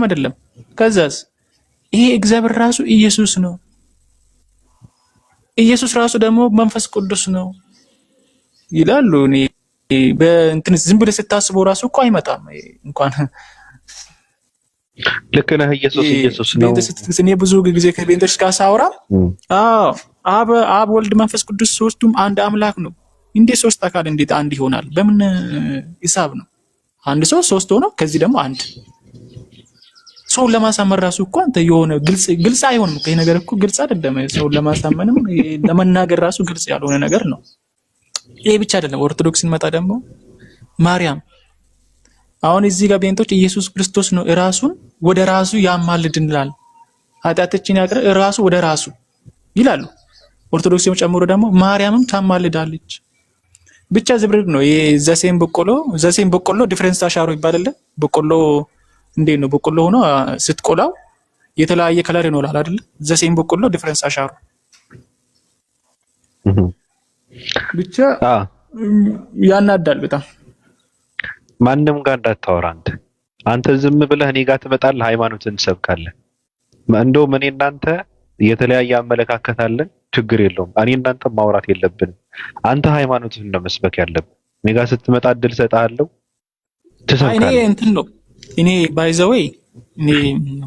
አይደለም። ከዛስ ይሄ እግዚአብሔር ራሱ ኢየሱስ ነው። ኢየሱስ ራሱ ደግሞ መንፈስ ቅዱስ ነው ይላሉ። እኔ በእንትን ዝም ብለህ ስታስበው ራሱ እኮ አይመጣም እንኳን። ልክ ነህ። ኢየሱስ ነው። እኔ ብዙ ጊዜ ከቤንቶች ጋር ሳወራ አብ ወልድ መንፈስ ቅዱስ ሶስቱም አንድ አምላክ ነው። እንዴት ሶስት አካል እንዴት አንድ ይሆናል? በምን ሂሳብ ነው? አንድ ሰው ሶስት ሆኖ ከዚህ ደግሞ አንድ ሰውን ለማሳመን ራሱ እኮ አንተ የሆነ ግልጽ አይሆንም። ይሄ ነገር እኮ ግልጽ አይደለም። ሰውን ለማሳመንም ለመናገር ራሱ ግልጽ ያልሆነ ነገር ነው። ይሄ ብቻ አይደለም። ኦርቶዶክስ እንመጣ ደግሞ ማርያም አሁን እዚህ ጋር ቤንቶች ኢየሱስ ክርስቶስ ነው ራሱን ወደ ራሱ ያማልድናል፣ ኃጢአታችንን ያቀረ ራሱ ወደ ራሱ ይላሉ። ኦርቶዶክስ ጨምሮ ደግሞ ማርያምም ታማልዳለች። ብቻ ዝብርቅ ነው። ይሄ ዘሴም በቆሎ ዲፈረንስ አሻሮ ይባላል። በቆሎ እንዴት ነው? በቆሎ ሆኖ ስትቆላው የተለያየ ከለር ይኖራል አይደል? ዘሴም በቆሎ ዲፈረንስ አሻሮ ብቻ ያናዳል በጣም። ማንም ጋር እንዳታወራ አንተ ዝም ብለህ እኔ ጋር ትመጣለህ፣ ሃይማኖትን ትሰብካለህ። እንደውም እኔ እናንተ የተለያየ አመለካከት አለን፣ ችግር የለውም። እኔ እናንተ ማውራት የለብንም። አንተ ሃይማኖትን ነው መስበክ ያለብን። እኔ ጋር ስትመጣ እድል ሰጣለሁ፣ ትሰብካለህ። እኔ እንትን ነው እኔ ባይዘወይ እኔ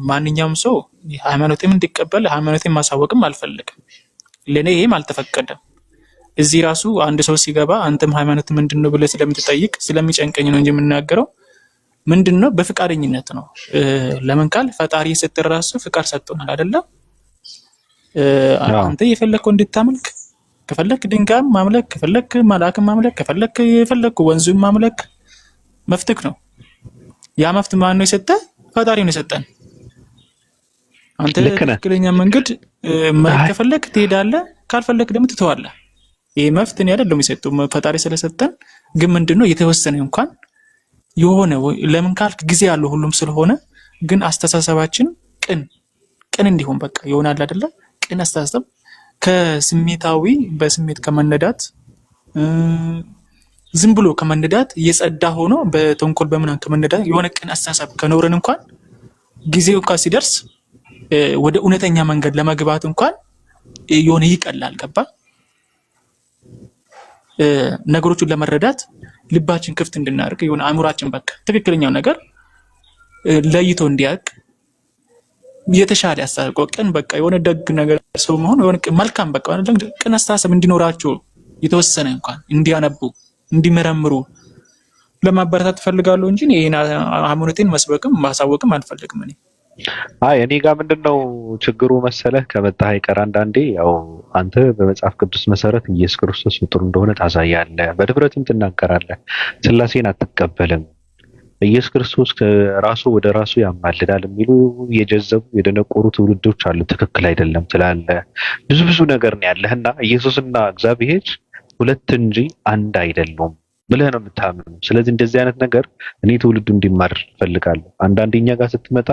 ማንኛውም ሰው ሃይማኖቴን እንዲቀበል ሃይማኖቴን ማሳወቅም አልፈልግም። ለኔ ይሄም አልተፈቀደም። እዚህ ራሱ አንድ ሰው ሲገባ አንተም ሃይማኖት ምንድነው ብለህ ስለምትጠይቅ ስለሚጨንቀኝ ነው እንጂ የምናገረው ምንድነው በፍቃደኝነት ነው። ለምን ቃል ፈጣሪ የሰጠን ራሱ ፍቃድ ሰጥቶናል አይደለ? አንተ የፈለከው እንድታመልክ ከፈለክ ድንጋይ ማምለክ፣ ከፈለክ መልአክ ማምለክ፣ ከፈለክ የፈለክ ወንዙን ማምለክ መፍትክ ነው። ያ መፍት ማን ነው የሰጠ? ፈጣሪ ነው የሰጠን። አንተ ትክክለኛ መንገድ ከፈለክ ትሄዳለህ፣ ካልፈለክ ደግሞ ትተዋለህ። ይሄ መፍት ነው አይደለም የሰጠው ፈጣሪ ስለሰጠን። ግን ምንድነው የተወሰነ እንኳን የሆነ ለምን ካልክ ጊዜ ያለው ሁሉም ስለሆነ ግን አስተሳሰባችን ቅን እንዲሆን በቃ ይሆናል አይደለ? ቅን አስተሳሰብ ከስሜታዊ በስሜት ከመነዳት ዝም ብሎ ከመነዳት የጸዳ ሆኖ በተንኮል በምናን ከመነዳት የሆነ ቅን አስተሳሰብ ከኖረን እንኳን ጊዜው እንኳን ሲደርስ ወደ እውነተኛ መንገድ ለመግባት እንኳን የሆነ ይቀላል። ገባ? ነገሮችን ለመረዳት ልባችን ክፍት እንድናደርግ የሆነ አእምሯችን በቃ ትክክለኛው ነገር ለይቶ እንዲያውቅ የተሻለ ያሳቆ ቅን በቃ የሆነ ደግ ነገር ሰው መሆን የሆነ መልካም በቃ ቅን አስተሳሰብ እንዲኖራቸው የተወሰነ እንኳን እንዲያነቡ እንዲመረምሩ ለማበረታት ፈልጋለሁ እንጂ ይሄን ሃይማኖቴን መስበክም ማሳወቅም አልፈልግም። እኔ ጋር ምንድነው ችግሩ መሰለህ? ከመጣህ አይቀር አንዳንዴ ያው አንተ በመጽሐፍ ቅዱስ መሰረት ኢየሱስ ክርስቶስ ፍጡር እንደሆነ ታሳያለህ፣ በድፍረትም ትናገራለህ። ሥላሴን አትቀበልም፣ ኢየሱስ ክርስቶስ ከራሱ ወደ ራሱ ያማልዳል የሚሉ የጀዘቡ የደነቆሩ ትውልዶች አሉ። ትክክል አይደለም ትላለህ። ብዙ ነገር ነው ያለህና ኢየሱስና እግዚአብሔር ሁለት እንጂ አንድ አይደሉም ብለህ ነው የምታምነው። ስለዚህ እንደዚህ አይነት ነገር እኔ ትውልዱ እንዲማር ፈልጋለሁ። አንዳንዴ እኛ ጋር ስትመጣ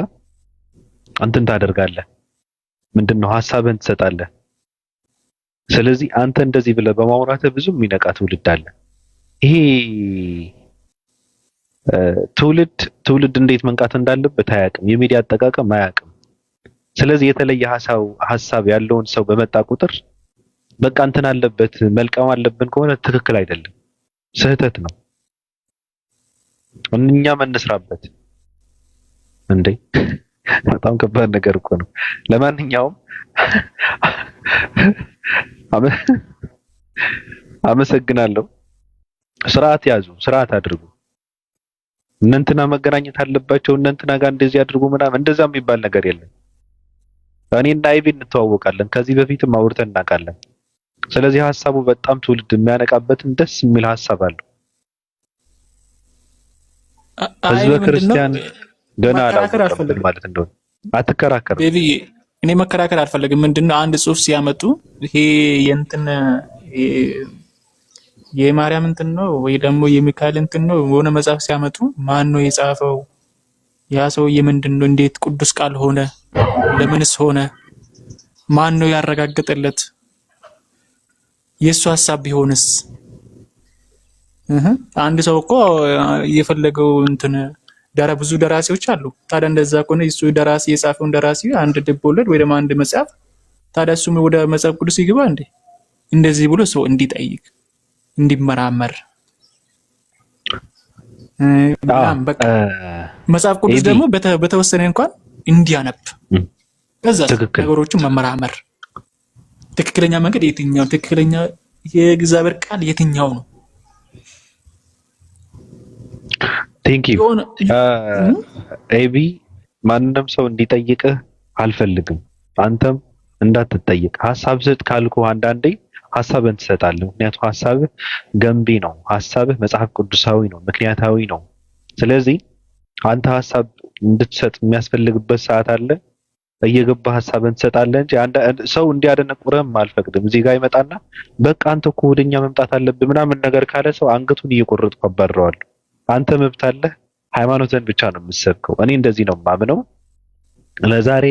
አንተን ታደርጋለህ፣ ምንድነው ሐሳብህን ትሰጣለህ። ስለዚህ አንተ እንደዚህ ብለህ በማውራትህ ብዙ የሚነቃ ትውልድ አለ። ይሄ ትውልድ እንዴት መንቃት እንዳለበት አያውቅም፣ የሚዲያ አጠቃቀም አያውቅም። ስለዚህ የተለየ ሐሳብ ያለውን ሰው በመጣ ቁጥር በቃ እንትን አለበት መልቀም አለብን ከሆነ ትክክል አይደለም፣ ስህተት ነው። እኛ እንስራበት እንዴ! በጣም ከባድ ነገር እኮ ነው። ለማንኛውም አመሰግናለሁ። ስርዓት ያዙ፣ ስርዓት አድርጉ። እነንትና መገናኘት አለባቸው፣ እነንትና ጋር እንደዚህ አድርጉ ምናምን እንደዛ የሚባል ነገር የለም። እኔና አይቢ እንተዋወቃለን፣ ከዚህ በፊትም አውርተን እናውቃለን። ስለዚህ ሐሳቡ በጣም ትውልድ የሚያነቃበትን ደስ የሚል ሐሳብ አለው። ህዝበ ክርስቲያን ገና አላወቀም ማለት እንደሆነ አትከራከር። እኔ መከራከር አልፈልግም። ምንድነው አንድ ጽሑፍ ሲያመጡ ይሄ የእንትን የማርያም እንትን ነው ወይ ደግሞ የሚካኤል እንትን ነው የሆነ መጽሐፍ ሲያመጡ ማን ነው የጻፈው? ያ ሰውዬ ምንድነው? እንዴት ቅዱስ ቃል ሆነ? ለምንስ ሆነ? ማን ነው ያረጋገጠለት? የሱ ሐሳብ ቢሆንስ? አንድ ሰው እኮ የፈለገው እንትን ብዙ ደራሲዎች አሉ። ታዲያ እንደዛ ከሆነ እሱ ደራሲ የጻፈውን ደራሲ አንድ ልቦለድ ወይ ደግሞ አንድ መጽሐፍ ታዲያ እሱም ወደ መጽሐፍ ቅዱስ ይግባ እንዴ? እንደዚህ ብሎ ሰው እንዲጠይቅ እንዲመራመር በቃ መጽሐፍ ቅዱስ ደግሞ በተወሰነ እንኳን እንዲያነብ ከዛ ነገሮችን መመራመር ትክክለኛ መንገድ የትኛው ትክክለኛ የእግዚአብሔር ቃል የትኛው ነው? ቴንክ ዩ ኤቢ። ማንንም ሰው እንዲጠይቅህ አልፈልግም። አንተም እንዳትጠይቅ ሐሳብ ስጥ ካልኩህ አንዳንዴ ሐሳብን ትሰጣለህ። ምክንያቱም ሐሳብህ ገንቢ ነው፣ ሐሳብህ መጽሐፍ ቅዱሳዊ ነው፣ ምክንያታዊ ነው። ስለዚህ አንተ ሐሳብ እንድትሰጥ የሚያስፈልግበት ሰዓት አለ። እየገባህ ሐሳብን ትሰጣለህ እንጂ ሰው እንዲያደነቁርህም አልፈቅድም። እዚህ ጋር ይመጣና በቃ አንተ እኮ ወደኛ መምጣት አለብህ ምናምን ነገር ካለ ሰው አንገቱን እየቆረጥኩ አባርረዋለሁ። አንተ መብት አለህ፣ ሃይማኖትን ብቻ ነው የምትሰብከው። እኔ እንደዚህ ነው የማምነው። ለዛሬ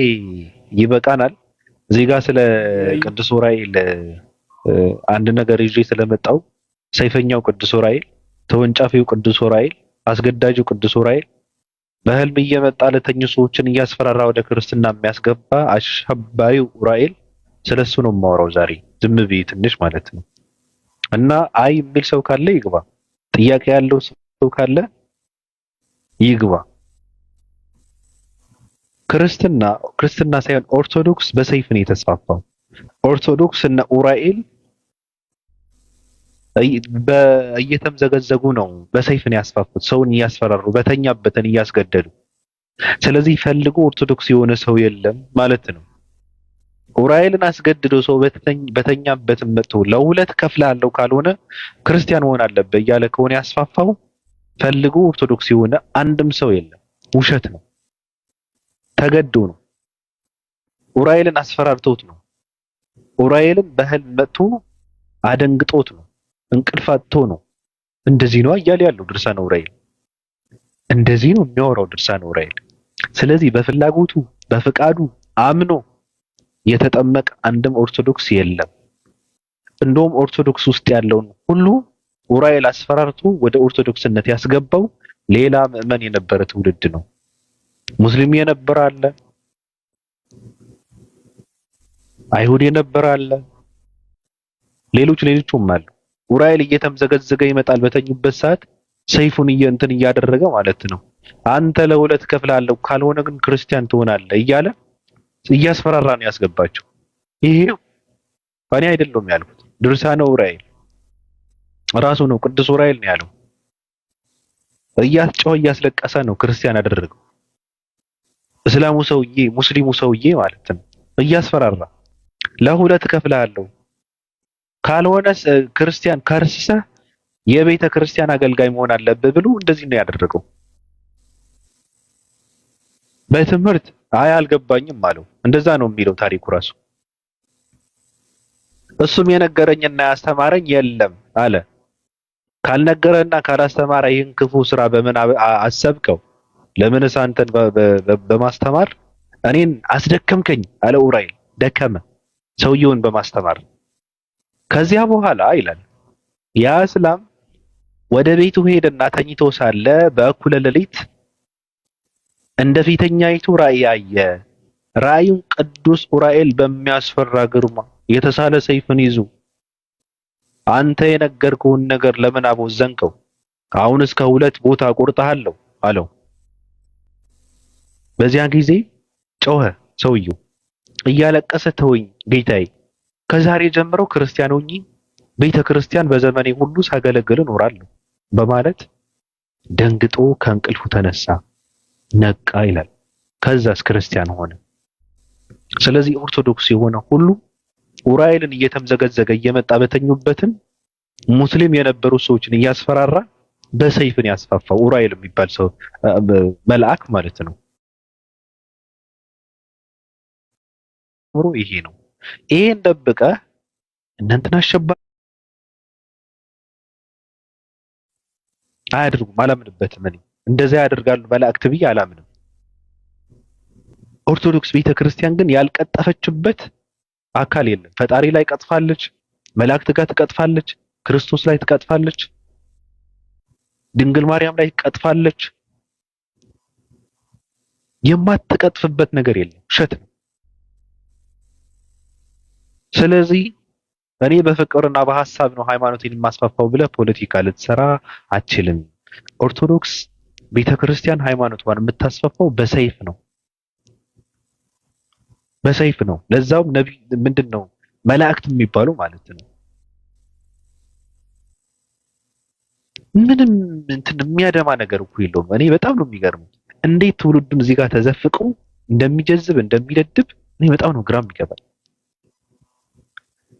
ይበቃናል። እዚህ ጋር ስለ ቅዱስ ዑራኤል አንድ ነገር ይዤ ስለመጣው ሰይፈኛው ቅዱስ ዑራኤል፣ ተወንጫፊው ቅዱስ ዑራኤል፣ አስገዳጁ ቅዱስ ዑራኤል፣ በህልም እየመጣ ለተኙ ሰዎችን እያስፈራራ ወደ ክርስትና የሚያስገባ አሸባሪው ዑራኤል፣ ስለሱ ነው የማወራው ዛሬ። ዝም ብዬ ትንሽ ማለት ነው። እና አይ የሚል ሰው ካለ ይግባ፣ ጥያቄ ያለው ሰው ካለ ይግባ። ክርስትና ሳይሆን ኦርቶዶክስ በሰይፍ ነው የተስፋፋው። ኦርቶዶክስ እና ኡራኤል እየተምዘገዘጉ ነው። በሰይፍን ያስፋፉት ሰውን እያስፈራሩ በተኛበትን እያስገደዱ። ስለዚህ ፈልጎ ኦርቶዶክስ የሆነ ሰው የለም ማለት ነው። ኡራኤልን አስገድዶ ሰው በተኛበት መጥቶ ለሁለት ከፍላለሁ ካልሆነ ክርስቲያን መሆን አለበት እያለ ከሆነ ያስፋፋው ፈልጎ ኦርቶዶክስ የሆነ አንድም ሰው የለም። ውሸት ነው። ተገዶ ነው። ኡራኤልን አስፈራርተውት ነው። ኡራኤልን በህልም መጥቶ አደንግጦት ነው። እንቅልፍ አጥቶ ነው። እንደዚህ ነው እያለ ያለው ድርሳነ ኡራኤል። እንደዚህ ነው የሚያወራው ድርሳነ ኡራኤል። ስለዚህ በፍላጎቱ በፍቃዱ አምኖ የተጠመቀ አንድም ኦርቶዶክስ የለም። እንደውም ኦርቶዶክስ ውስጥ ያለውን ሁሉ ኡራኤል አስፈራርቶ ወደ ኦርቶዶክስነት ያስገባው ሌላ ምዕመን የነበረ ትውልድ ነው። ሙስሊም የነበረ አለ፣ አይሁድ የነበረ አለ፣ ሌሎችም አሉ። ኡራኤል እየተምዘገዘገ ይመጣል በተኙበት ሰዓት ሰይፉን እንትን እያደረገ ማለት ነው። አንተ ለሁለት ከፍላለሁ ካልሆነ ግን ክርስቲያን ትሆናለህ እያለ እያስፈራራ ነው ያስገባቸው። ይሄ እኔ አይደለም ያልኩት፣ ድርሳነ ኡራኤል ራሱ ነው። ቅዱስ ኡራኤል ነው ያለው። እያስጨው እያስለቀሰ ነው ክርስቲያን ያደረገው። እስላሙ ሰውዬ ሙስሊሙ ሰውዬ ማለት ነው እያስፈራራ ለሁለት ከፍላለሁ ካልሆነ ክርስቲያን ከርሰ የቤተ ክርስቲያን አገልጋይ መሆን አለበት ብሎ እንደዚህ ነው ያደረገው። በትምህርት አልገባኝም አለው። እንደዛ ነው የሚለው ታሪኩ ራሱ። እሱም የነገረኝና ያስተማረኝ የለም አለ። ካልነገረና ካላስተማረ ይህን ክፉ ስራ በምን አሰብከው? ለምንስ አንተን በማስተማር እኔን አስደከምከኝ አለ ኡራኤል። ደከመ ሰውየውን በማስተማር። ከዚያ በኋላ ይላል ያ እስላም ወደ ቤቱ ሄደና ተኝቶ ሳለ በእኩለ ሌሊት እንደ ፊተኛይቱ ራእይ አየ። ራእዩን ቅዱስ ኡራኤል በሚያስፈራ ግርማ የተሳለ ሰይፍን ይዞ አንተ የነገርኩህን ነገር ለምን አቦዘንከው? አሁንስ ከሁለት ቦታ ቆርጠሃለሁ አለው። በዚያ ጊዜ ጮኸ ሰውየው እያለቀሰ፣ ተወኝ ጌታዬ፣ ከዛሬ ጀምሮ ክርስቲያን ሆኜ ቤተ ክርስቲያን በዘመኔ ሁሉ ሳገለግል እኖራለሁ በማለት ደንግጦ ከእንቅልፉ ተነሳ፣ ነቃ ይላል። ከዛስ ክርስቲያን ሆነ። ስለዚህ ኦርቶዶክስ የሆነ ሁሉ ኡራኤልን እየተምዘገዘገ እየመጣ በተኙበትን ሙስሊም የነበሩ ሰዎችን እያስፈራራ በሰይፍን ያስፋፋው ኡራኤል የሚባል ሰው መልአክ ማለት ነው። ይሄ ነው። ይሄን ደብቀ እናንተን አሸባሪ አያድርጉም። አላምንበትም። እኔ እንደዛ ያደርጋሉ መላእክት ብዬ አላምንም። ኦርቶዶክስ ቤተክርስቲያን ግን ያልቀጠፈችበት አካል የለም። ፈጣሪ ላይ ቀጥፋለች፣ መላእክት ጋር ትቀጥፋለች፣ ክርስቶስ ላይ ትቀጥፋለች፣ ድንግል ማርያም ላይ ትቀጥፋለች። የማትቀጥፍበት ነገር የለም። ውሸት ነው። ስለዚህ እኔ በፍቅርና በሐሳብ ነው ሃይማኖቴን የማስፋፋው ብለህ ፖለቲካ ልትሰራ አትችልም። ኦርቶዶክስ ቤተክርስቲያን ሃይማኖቷን የምታስፋፋው በሰይፍ ነው። በሰይፍ ነው። ለዛውም ነብይ ምንድነው መላእክት የሚባሉ ማለት ነው። ምንም እንትን የሚያደማ ነገር እኮ የለውም። እኔ በጣም ነው የሚገርመው እንዴት ትውልዱን እዚህ ጋር ተዘፍቀው እንደሚጀዝብ እንደሚደድብ እኔ በጣም ነው ግራ የሚገባኝ።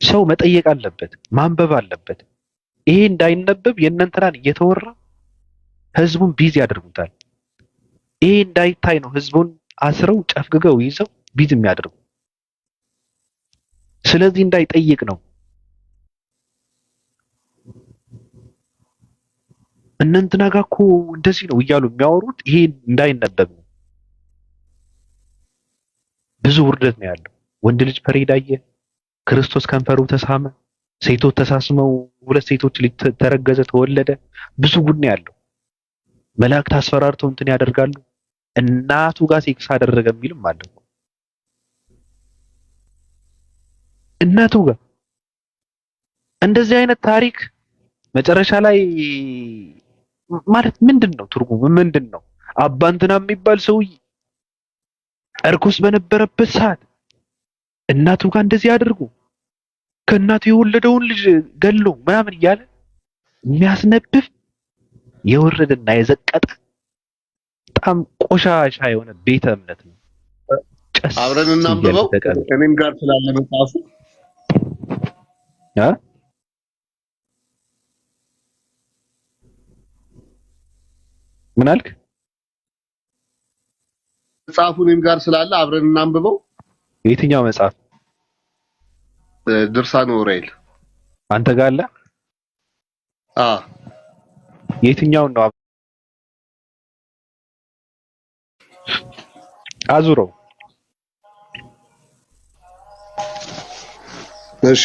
ሰው መጠየቅ አለበት፣ ማንበብ አለበት። ይሄ እንዳይነበብ የእነንተናን እየተወራ ህዝቡን ቢዚ ያደርጉታል። ይሄ እንዳይታይ ነው ህዝቡን አስረው ጨፍግገው ይዘው ቢዚ የሚያደርጉ። ስለዚህ እንዳይጠይቅ ነው። እነንትና ጋር እኮ እንደዚህ ነው እያሉ የሚያወሩት ይሄ እንዳይነበብ ነው። ብዙ ውርደት ነው ያለው። ወንድ ልጅ ፐሬድ አየ፣ ክርስቶስ ከንፈሩ ተሳመ፣ ሴቶች ተሳስመው ሁለት ሴቶች ልጅ ተረገዘ፣ ተወለደ። ብዙ ጉድ ነው ያለው። መላእክት አስፈራርተው እንትን ያደርጋሉ። እናቱ ጋር ሴክስ አደረገ የሚልም አለ። እናቱ ጋር እንደዚህ አይነት ታሪክ መጨረሻ ላይ ማለት ምንድነው ትርጉሙ? ምንድነው? አባ እንትና የሚባል ሰውዬ እርኩስ በነበረበት ሰዓት እናቱ ጋር እንደዚህ አድርጉ ከእናቱ የወለደውን ልጅ ገሎ ምናምን እያለ የሚያስነብብ የወረደና የዘቀጠ በጣም ቆሻሻ የሆነ ቤተ እምነት ነው። አብረን እናንብበው። እኔም ጋር ስላለ መጽሐፉ ምን አልክ? መጽሐፉ እኔም ጋር ስላለ አብረን እናንብበው። የትኛው መጽሐፍ? ድርሳነ ኡራኤል አንተ ጋር አለ? የትኛው ነው? አዙረው። እሺ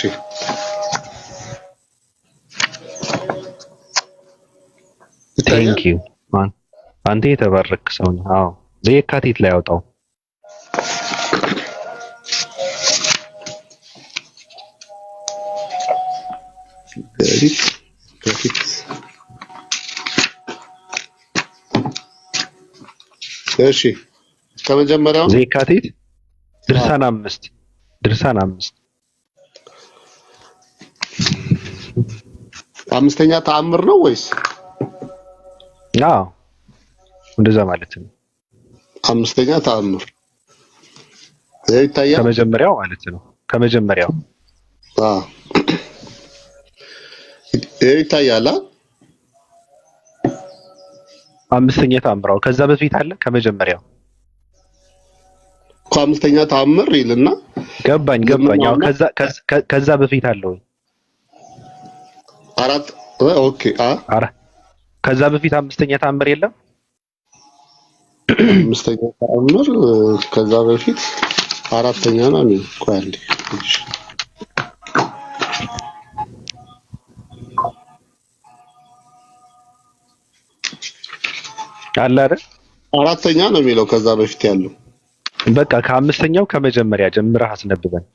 ቴንክ ዩ ማን አንተ የተባረክ ሰው ነህ። አዎ የካቲት ላይ አውጣው። እሺ ከመጀመሪያው የካቲት ድርሳን 5 አምስተኛ ተአምር ነው ወይስ? አዎ እንደዛ ማለት ነው። አምስተኛ ተአምር ይታያል ከመጀመሪያው ማለት ነው። ከመጀመሪያው ይታያል። አምስተኛ ተአምራው ከዛ በፊት አለ። ከመጀመሪያው አምስተኛ ተአምር ይልና ገባኝ። ያው ከዛ በፊት አለው አራት። ኦኬ ከዛ በፊት አምስተኛ ተአምር የለም። አምስተኛ ተአምር ከዛ በፊት አራተኛ ነው። ቆይ አንዴ አለ አይደል? አራተኛ ነው የሚለው ከዛ በፊት ያለው። በቃ ከአምስተኛው ከመጀመሪያ ጀምረህ አስነብበን።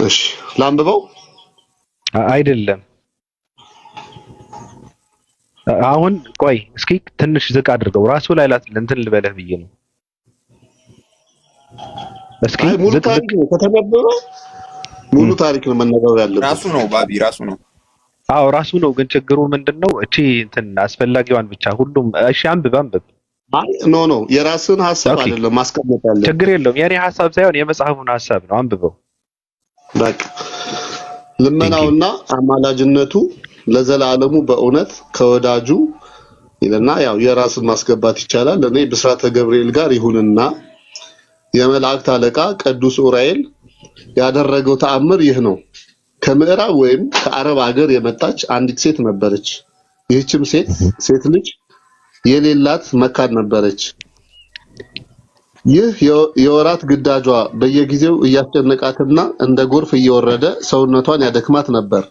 እሺ ላንብበው አይደለም። አሁን ቆይ እስኪ ትንሽ ዝቅ አድርገው። ራሱ ላይ እንትን ልበለህ ብዬ ነው። እስኪ ሙሉ ታሪክ ነው ከተነበበ ሙሉ ታሪክ ነው መነገር ያለበት። ራሱ ነው ባቢ ራሱ ነው። አዎ ራሱ ነው። ግን ችግሩ ምንድነው? እቺ እንትን አስፈላጊዋን ብቻ ሁሉም እሺ አንብብ። አይ ኖ የራስን ሐሳብ አይደለም ማስቀመጥ ያለበት። ችግር የለውም። የኔ ሐሳብ ሳይሆን የመጽሐፉን ሐሳብ ነው። አንብበው በቃ። ልመናውና አማላጅነቱ ለዘላለሙ በእውነት ከወዳጁ ይለና ያው የራስን ማስገባት ይቻላል። እኔ ብስራተ ገብርኤል ጋር ይሁንና የመላእክት አለቃ ቅዱስ ኡራኤል ያደረገው ተአምር ይህ ነው። ከምዕራብ ወይም ከአረብ ሀገር የመጣች አንዲት ሴት ነበረች። ይህችም ሴት ልጅ የሌላት መካን ነበረች። ይህ የወራት ግዳጇ በየጊዜው እያስጨነቃትና እንደ ጎርፍ እየወረደ ሰውነቷን ያደክማት ነበር።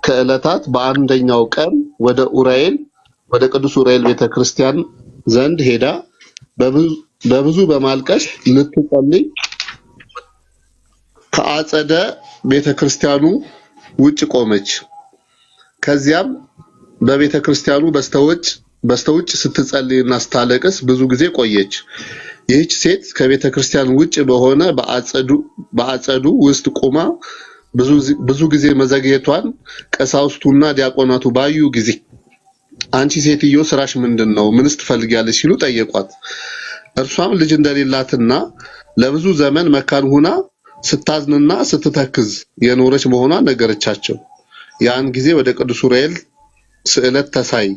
ከዕለታት በአንደኛው ቀን ወደ ቅዱስ ኡራኤል ቤተክርስቲያን ዘንድ ሄዳ በብዙ በማልቀስ ልትጸልይ ከአጸደ ቤተክርስቲያኑ ውጭ ቆመች። ከዚያም በቤተክርስቲያኑ በስተውጭ ስትጸልይና ስታለቅስ ብዙ ጊዜ ቆየች። ይህች ሴት ከቤተክርስቲያን ውጭ በሆነ በአጸዱ ውስጥ ቆማ ብዙ ጊዜ መዘግየቷን ቀሳውስቱና ዲያቆናቱ ባዩ ጊዜ አንቺ ሴትዮ ስራሽ ምንድነው? ምንስ ትፈልጊያለሽ? ሲሉ ጠየቋት። እርሷም ልጅ እንደሌላትና ለብዙ ዘመን መካን ሆና ስታዝንና ስትተክዝ የኖረች መሆኗን ነገረቻቸው። ያን ጊዜ ወደ ቅዱስ ኡራኤል ስዕለት ተሳይ፣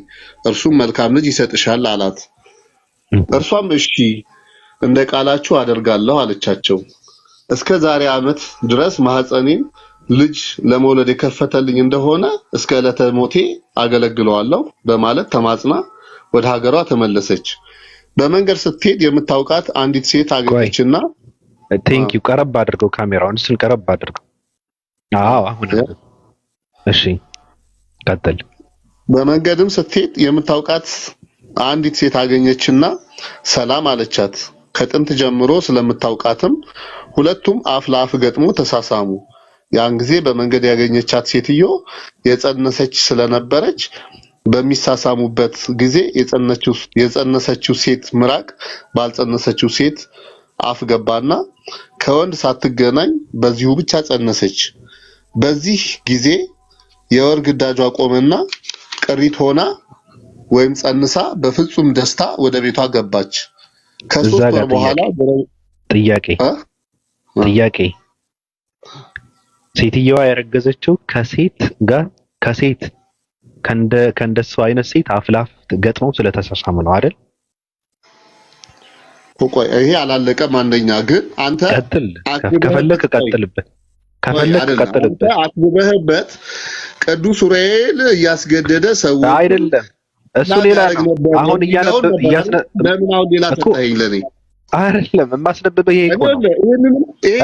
እርሱም መልካም ልጅ ይሰጥሻል አላት። እርሷም እሺ እንደ ቃላችሁ አደርጋለሁ አለቻቸው። እስከ ዛሬ ዓመት ድረስ ማህፀኔን ልጅ ለመውለድ የከፈተልኝ እንደሆነ እስከ ዕለተ ሞቴ አገለግለዋለሁ በማለት ተማጽና ወደ ሀገሯ ተመለሰች። በመንገድ ስትሄድ የምታውቃት አንዲት ሴት አገኘችና ቴንክ ዩ ቀረብ አድርገው ካሜራውን እሱን ቀረብ አድርገው። አዎ አሁን እሺ ቀጥል። በመንገድም ስትሄድ የምታውቃት አንዲት ሴት አገኘችና ሰላም አለቻት። ከጥንት ጀምሮ ስለምታውቃትም ሁለቱም አፍ ለአፍ ገጥሞ ተሳሳሙ። ያን ጊዜ በመንገድ ያገኘቻት ሴትዮ የጸነሰች ስለነበረች በሚሳሳሙበት ጊዜ የጸነሰችው ሴት ምራቅ ባልጸነሰችው ሴት አፍ ገባና ከወንድ ሳትገናኝ በዚሁ ብቻ ጸነሰች። በዚህ ጊዜ የወር ግዳጇ ቆመና ቅሪት ሆና ወይም ጸንሳ በፍጹም ደስታ ወደ ቤቷ ገባች። ከሶስት ወር በኋላ ጥያቄ ሴትየዋ ያረገዘችው ከሴት ከእንደሱ አይነት ሴት አፍላፍ ገጥሞ ስለተሳሳሙ ነው አይደል? ቆይ ይሄ አላለቀም። አንደኛ ግን አንተ ከፈለክ ቀጥልበት። አክብበህበት ቅዱስ ኡራኤል እያስገደደ ሰው አይደለም እሱ ሌላ ነው። አሁን ለምን አሁን ሌላ ሰጠኸኝ? ለኔ አይደለም የማስነበበው ይሄ እኮ ነው።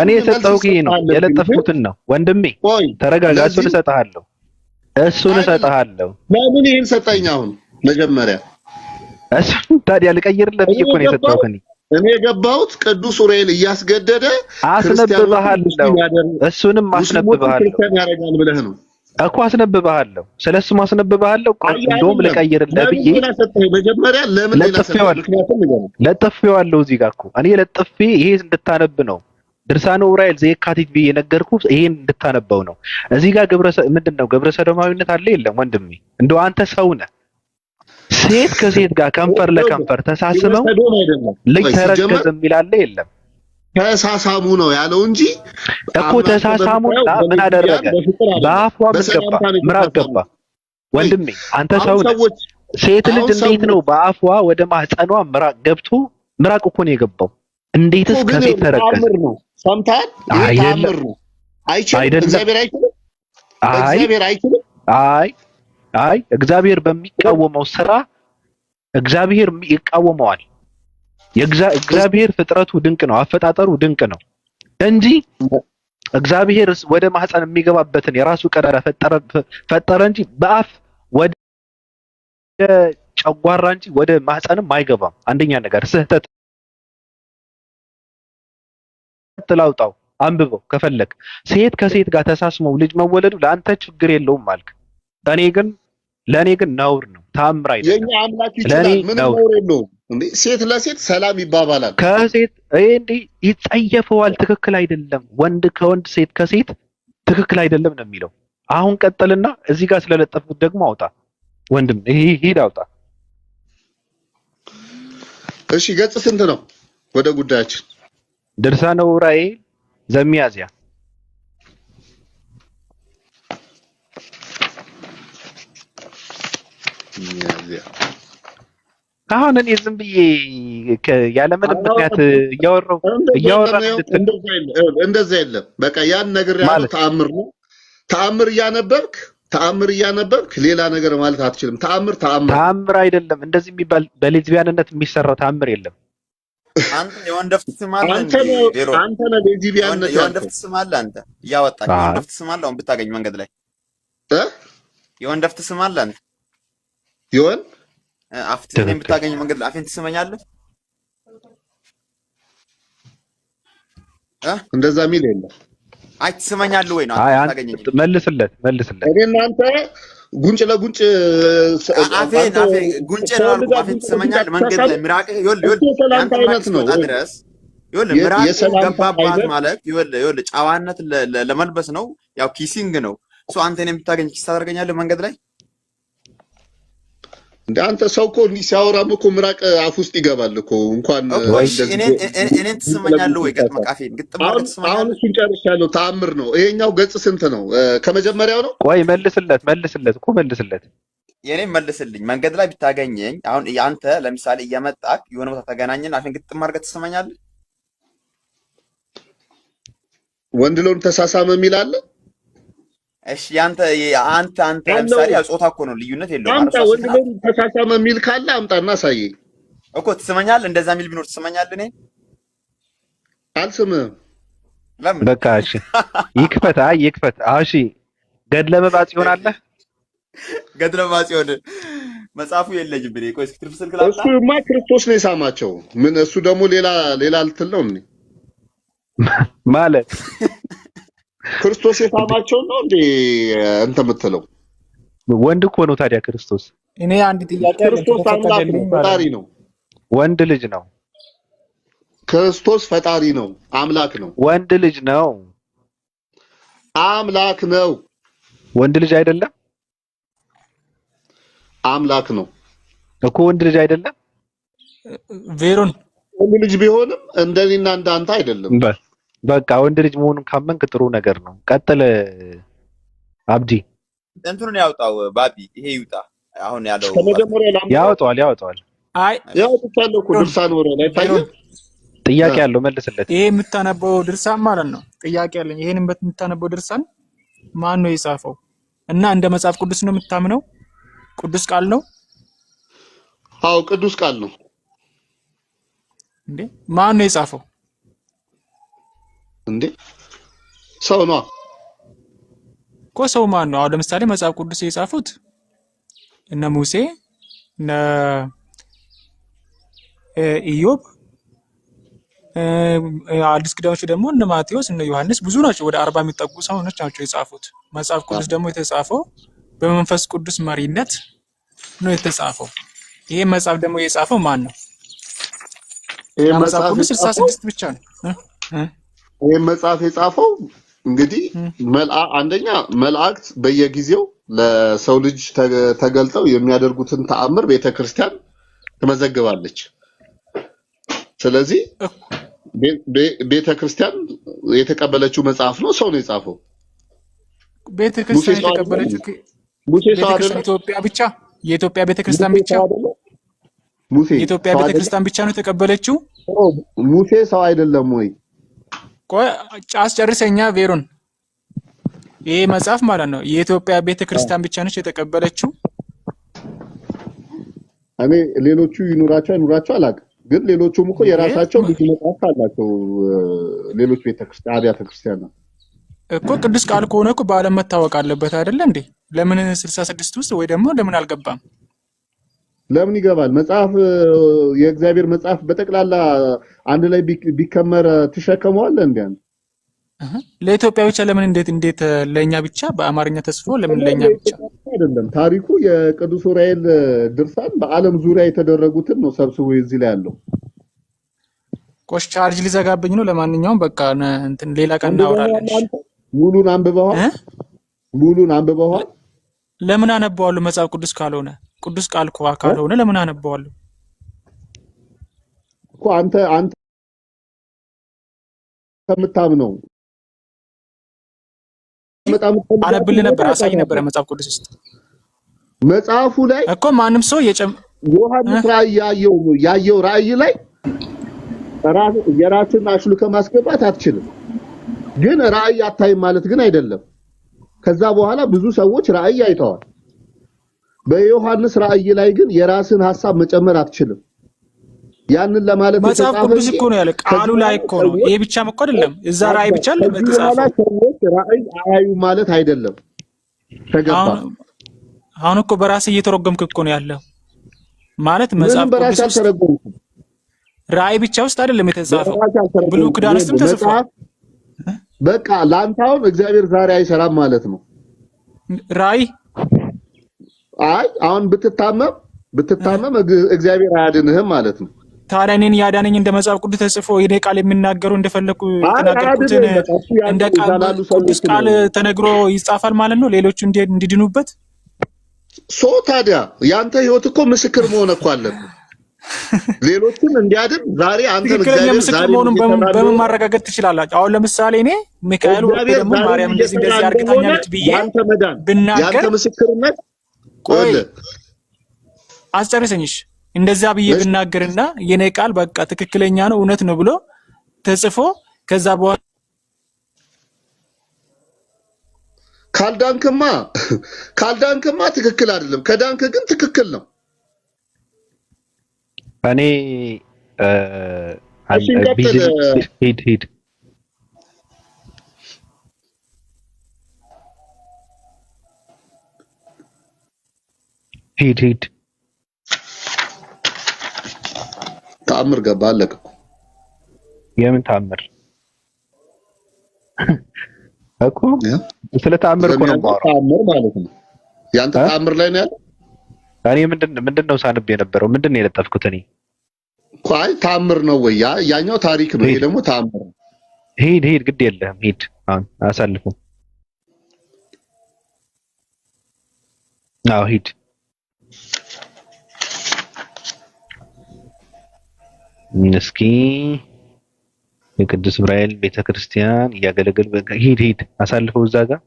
እኔ የሰጠሁህ ይሄ ነው፣ የለጠፍኩትን ነው። ወንድሜ ተረጋጋ። እሱን እሰጥሃለሁ። ለምን ይሄን ሰጠኝ? አሁን መጀመሪያ እሱን ታዲያ ልቀይርልህ ብዬ እኮ ነው የሰጠሁህ። እኔ የገባሁት ቅዱስ ኡራኤል እያስገደደ አስነብብሃለሁ። እሱንም አስነብብሃለሁ ያደርጋል ብለህ ነው እኮ አስነብብሃለሁ። ስለሱም አስነብብሃለሁ። እንደውም ልቀይርልህ ብዬ መጀመሪያ ለምን ለጥፌዋለሁ። እዚህ ጋር እኮ እኔ ለጥፌ ይሄ እንድታነብ ነው። ድርሳነ ኡራኤል ዘየካቲት ብዬ የነገርኩህ ይሄን እንድታነበው ነው። እዚህ ጋር ምንድነው ገብረ ሰዶማዊነት አለ የለም? ወንድሜ እንደው አንተ ሰው ነህ። ሴት ከሴት ጋር ከንፈር ለከንፈር ተሳስመው ልጅ ተረገዘ የሚል አለ የለም? ተሳሳሙ ነው ያለው እንጂ እኮ ተሳሳሙና ምን አደረገ? በአፏ ምራቅ ገባ። ወንድሜ አንተ ሰው ነህ። ሴት ልጅ እንዴት ነው በአፏ ወደ ማህፀኗ ምራቅ ገብቶ? ምራቅ እኮ ነው የገባው። እንዴትስ ከሴት ተረገዘ? ሰምታል? ተአምር ነው። አይችልም። እግዚአብሔር አይችልም። አይ እግዚአብሔር በሚቃወመው ስራ እግዚአብሔር ይቃወመዋል። እግዚአብሔር ፍጥረቱ ድንቅ ነው፣ አፈጣጠሩ ድንቅ ነው እንጂ እግዚአብሔር ወደ ማህፀን የሚገባበትን የራሱ ቀዳዳ ፈጠረ እንጂ በአፍ ወደ ጨጓራ እንጂ ወደ ማህፀንም አይገባም። አንደኛ ነገር ስህተት ትላውጣው አንብበው ከፈለክ። ሴት ከሴት ጋር ተሳስመው ልጅ መወለዱ ለአንተ ችግር የለውም ማለት ለኔ ግን ነውር ነው፣ ተአምር አይደለም። የኛ አምላክ ይችላል፣ ምንም ነውር የለውም። እንዴ ሴት ለሴት ሰላም ይባባላል። ከሴት እንዴ ይጸየፈዋል። ትክክል አይደለም። ወንድ ከወንድ ሴት ከሴት ትክክል አይደለም ነው የሚለው። አሁን ቀጥልና እዚህ ጋር ስለለጠፍኩት ደግሞ አውጣ ወንድም፣ ሂድ አውጣ። እሺ ገጽ ስንት ነው? ወደ ጉዳያችን ድርሳነ ኡራኤል ዘሚያዝያ አሁን እኔ ዝም ብዬ ያለምንም ምክንያት እያወራሁ እንደዛ የለም። በቃ ያን ነገር ያለው ተአምር እያነበብክ ሌላ ነገር ማለት አትችልም። ተአምር አይደለም። እንደዚህ የሚባል በሌዝቢያንነት የሚሰራ ተአምር የለም። አንተ የወንደፍት ስም አለ እንዴ? አንተ ነህ ሌዝቢያንነት የወንደፍት ስም አለ። አንተ እያወጣህ የወንደፍት ስም አለ። አሁን ብታገኝ መንገድ ላይ የወንደፍት ስም አለ። አንተ ይሆን አፍትህን ብታገኝ መንገድ ላይ አፌን ትስመኛለህ? እንደዛ ሚል የለም። አይ ትስመኛለህ ወይ ነው? ታገኘኝ። መልስለት። እኔ እናንተ ጉንጭ ለጉንጭ አፌን ጉንጭ ነው። አፌን ትስመኛለህ? መንገድ ላይ ምራቅህ ይኸውልህ ያንተ አይነት ነው ድረስ ይኸውልህ ምራቅህ ገባባት ማለት ይኸውልህ ጨዋነት ለመልበስ ነው። ያው ኪሲንግ ነው። አንተን የምታገኝ ኪስ ታደርገኛለህ መንገድ ላይ እንደ አንተ ሰው እኮ እንዲህ ሲያወራም እኮ ምራቅ አፍ ውስጥ ይገባል እኮ እንኳን እኔን ትስመኛለህ ወይ? ገጥመህ ቃፌን ግጥም ማለት ትስመኛለህ? አሁን እሱን ጨርሻለሁ። ተአምር ነው። ይሄኛው ገጽ ስንት ነው? ከመጀመሪያው ነው። ቆይ መልስለት እኮ መልስለት። የኔን መልስልኝ። መንገድ ላይ ብታገኘኝ አሁን አንተ ለምሳሌ እየመጣክ የሆነ ቦታ ተገናኘን አፌን ግጥም አድርገህ ትስመኛለህ? ወንድ ሎን ተሳሳመ የሚል አለ። እሺ አንተ ለምሳሌ ጾታ እኮ ነው፣ ልዩነት የለውም። አንተ ወንድ ሎን ተሳሳመ የሚል ካለ አምጣና አሳየኝ እኮ። ትስመኛለህ? እንደዛ የሚል ቢኖር ትስመኛለህ? እኔ አልስምህም። ለምን? በቃ እሺ ይክፈት። እሺ ገድለ መባጽዮን አለ። ገድለ መባጽዮን መጽሐፉ የለኝም ብሬ። ቆይ እስኪ ትርፍ ስልክ ላምጣ። እሱማ ክርስቶስ ነው የሳማቸው። ምን እሱ ደግሞ ሌላ ልትል ነው እንዴ? ማለት ክርስቶስ የሳማቸው ነው እንዴ አንተ የምትለው? ወንድ እኮ ነው ታዲያ ክርስቶስ። እኔ አንድ ጥያቄ አለኝ። ክርስቶስ አምላክ ነው፣ ፈጣሪ ነው። ወንድ ልጅ ነው። ክርስቶስ ፈጣሪ ነው፣ አምላክ ነው። ወንድ ልጅ ነው፣ አምላክ ነው። ወንድ ልጅ አይደለም አምላክ ነው እኮ። ወንድ ልጅ አይደለም ቬሮን። ወንድ ልጅ ቢሆንም እንደኔና እንዳንተ አይደለም። በቃ ወንድ ልጅ መሆኑን ካመንክ ጥሩ ነገር ነው። ቀጥል አብዲ። እንትኑን ያውጣው ባቢ፣ ይሄ ይውጣ። አሁን ያለው ያወጣዋል። አይ ያውጣው እኮ ድርሳን ወሬ ላይ ታየው። ጥያቄ ያለው መልስለት። ይሄ የምታነበው ድርሳን ማለት ነው። ጥያቄ ያለኝ ይሄን የምታነበው ድርሳን ማን ነው የጻፈው? እና እንደ መጽሐፍ ቅዱስ ነው የምታምነው? ቅዱስ ቃል ነው? አዎ ቅዱስ ቃል ነው። እንዴ ማን ነው የጻፈው? እንዴ ሰው ነው እኮ። ሰው ማን ነው? አሁን ለምሳሌ መጽሐፍ ቅዱስ የጻፉት እነ ሙሴ፣ እነ ኢዮብ፣ አዲስ ኪዳኖች ደግሞ እነ ማቴዎስ፣ እነ ዮሐንስ ብዙ ናቸው። ወደ 40 የሚጠጉ ሰዎች ናቸው የጻፉት። መጽሐፍ ቅዱስ ደግሞ የተጻፈው በመንፈስ ቅዱስ መሪነት ነው የተጻፈው። ይሄ መጽሐፍ ደግሞ የጻፈው ማን ነው? ይሄ መጽሐፍ ቅዱስ 66 ብቻ ነው። ይሄ መጽሐፍ የጻፈው እንግዲህ አንደኛ መላእክት በየጊዜው ለሰው ልጅ ተገልጠው የሚያደርጉትን ተአምር ቤተክርስቲያን ትመዘግባለች። ስለዚህ ቤተክርስቲያን የተቀበለችው መጽሐፍ ነው። ሰው ነው የጻፈው። ቤተክርስቲያን የተቀበለችው ሙሴ ሰው አይደለም። ኢትዮጵያ ብቻ የኢትዮጵያ ቤተክርስቲያን ብቻ ሙሴ የኢትዮጵያ ቤተክርስቲያን ብቻ ነው የተቀበለችው። ሙሴ ሰው አይደለም ወይ? ቆይ አስጨርሰኛ ቬሮን። ይሄ መጽሐፍ ማለት ነው የኢትዮጵያ ቤተክርስቲያን ብቻ ነች የተቀበለችው። እኔ ሌሎቹ ይኑራቸው አይኑራቸው አላውቅም፣ ግን ሌሎቹም እኮ የራሳቸው ልዩ መጽሐፍ አላቸው። ሌሎች ቤተክርስቲያን አብያተ ክርስቲያናት እኮ ቅዱስ ቃል ከሆነ እኮ በዓለም መታወቅ አለበት አይደለ እንዴ? ለምን 66 ውስጥ ወይ ደግሞ ለምን አልገባም? ለምን ይገባል? መጽሐፍ የእግዚአብሔር መጽሐፍ በጠቅላላ አንድ ላይ ቢከመር ትሸከመዋለህ እንዴ? ለኢትዮጵያ ብቻ ለምን እንዴት ለኛ ብቻ በአማርኛ ተጽፎ ለምን ለኛ ብቻ አይደለም? ታሪኩ የቅዱስ ዑራኤል ድርሳን በዓለም ዙሪያ የተደረጉትን ነው ሰብስቦ እዚህ ላይ ያለው። ቆሽ ቻርጅ ሊዘጋብኝ ነው። ለማንኛውም በቃ እንትን ሌላ ቀን እናወራለን። ሙሉን አንብበዋል? ለምን አነበዋለሁ? መጽሐፍ ቅዱስ ካልሆነ ቅዱስ ቃል ካልሆነ ለምን አነበዋለሁ እኮ? አንተ ከምታምነው አነብልህ ነበር፣ አሳይ ነበር መጽሐፍ ቅዱስ ውስጥ መጽሐፉ ላይ እኮ ማንም ሰው ዮሐንስ ራእይ ያየው ራእይ ላይ የራስን አሽሉ ከማስገባት አትችልም። ግን ራእይ አታይም ማለት ግን አይደለም። ከዛ በኋላ ብዙ ሰዎች ራእይ አይተዋል። በዮሐንስ ራእይ ላይ ግን የራስን ሐሳብ መጨመር አትችልም። ያንን ለማለት መጽሐፍ ቅዱስ እኮ ነው ያለ ቃሉ ላይ እኮ ነው። ይሄ ብቻ እኮ አይደለም። እዛ ራእይ ብቻ ለተጻፈው ሰዎች ራእይ አያዩ ማለት አይደለም። ተገባ? አሁን እኮ በራስህ እየተረጎምክ እኮ ነው ያለው ማለት መጽሐፍ ቅዱስ ውስጥ ራእይ ብቻ ውስጥ አይደለም የተጻፈው። ብሉይ ኪዳን ውስጥም ተጽፏል። በቃ ላንታውን እግዚአብሔር ዛሬ አይሰራም ማለት ነው። ራእይ አሁን ብትታመም እግዚአብሔር አያድንህም ማለት ነው። ታዲያ እኔን ያዳነኝ እንደ መጽሐፍ ቅዱስ ተጽፎ የኔ ቃል የሚናገረው እንደፈለኩ የተናገርኩትን እንደ ቅዱስ ቃል ተነግሮ ይጻፋል ማለት ነው፣ ሌሎቹ እንዲድኑበት። ታዲያ ያንተ ህይወት እኮ ምስክር መሆን እኮ አለበት ሌሎችን እንዲያድን። ዛሬ አንተ እግዚአብሔር ምስክር መሆኑን በምን ማረጋገጥ ትችላላችሁ? አሁን ለምሳሌ እኔ ሚካኤል ወይ ደግሞ ማርያም እንደዚህ አርግታኛለች ብዬ ብናገር ያንተ ምስክርነት ቆይ አስጨርሰኝሽ። እንደዛ ብዬ ብናገርና የኔ ቃል በቃ ትክክለኛ ነው እውነት ነው ብሎ ተጽፎ ከዛ በኋላ ካልዳንክማ ትክክል አይደለም። ከዳንክ ግን ትክክል ነው። እኔ ሂድ ተአምር ገባ አለቀ። የምን ተአምር እኮ? ስለ ተአምር እኮ ነው የማወራው። ተአምር ማለት ነው ያንተ ተአምር ላይ ነው ያለው እኔ ምንድነው ሳንብ የነበረው? ምንድነው የለጠፍኩት እኔ? ቋይ ታምር ነው ወይ? ያኛው ታሪክ ነው፣ ይሄ ደግሞ ታምር። ሂድ ግድ የለህም ሂድ። አሁን አሳልፈው። አዎ ሂድ። እስኪ የቅዱስ ዑራኤል ቤተክርስቲያን እያገለገል ሂድ አሳልፈው። እዛ ጋር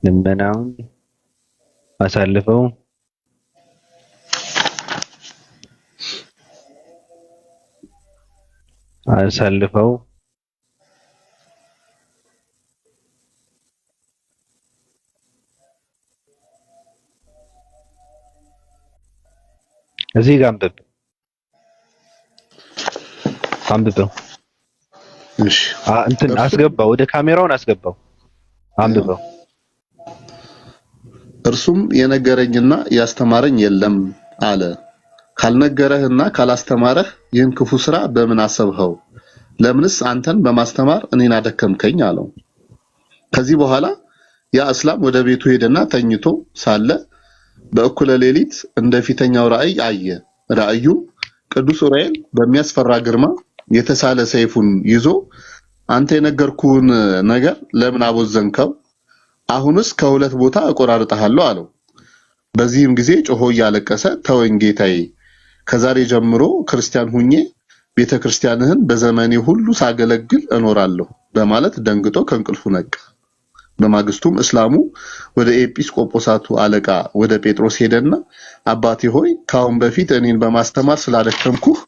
ልመናውን አሳልፈው። እዚህ ጋር አንብበው። እሺ እንትን አስገባው፣ ወደ ካሜራውን አስገባው፣ አንብበው። እርሱም የነገረኝና ያስተማረኝ የለም አለ። ካልነገረህና ካላስተማረህ ይህን ክፉ ስራ በምን አሰብኸው? ለምንስ አንተን በማስተማር እኔን አደከምከኝ አለው። ከዚህ በኋላ ያ እስላም ወደ ቤቱ ሄደና ተኝቶ ሳለ በእኩለ ሌሊት እንደ ፊተኛው ራእይ አየ። ራእዩም ቅዱስ ዑራኤል በሚያስፈራ ግርማ የተሳለ ሰይፉን ይዞ አንተ የነገርኩህን ነገር ለምን አቦዘንከው? አሁንስ ከሁለት ቦታ እቆራርጥሃለሁ አለው። በዚህም ጊዜ ጮሆ እያለቀሰ ተወኝ ጌታዬ፣ ከዛሬ ጀምሮ ክርስቲያን ሁኜ ቤተክርስቲያንህን በዘመኔ ሁሉ ሳገለግል እኖራለሁ በማለት ደንግጦ ከእንቅልፉ ነቃ። በማግስቱም እስላሙ ወደ ኤጲስቆጶሳቱ አለቃ ወደ ጴጥሮስ ሄደና አባቴ ሆይ ካሁን በፊት እኔን በማስተማር ስላደከምኩህ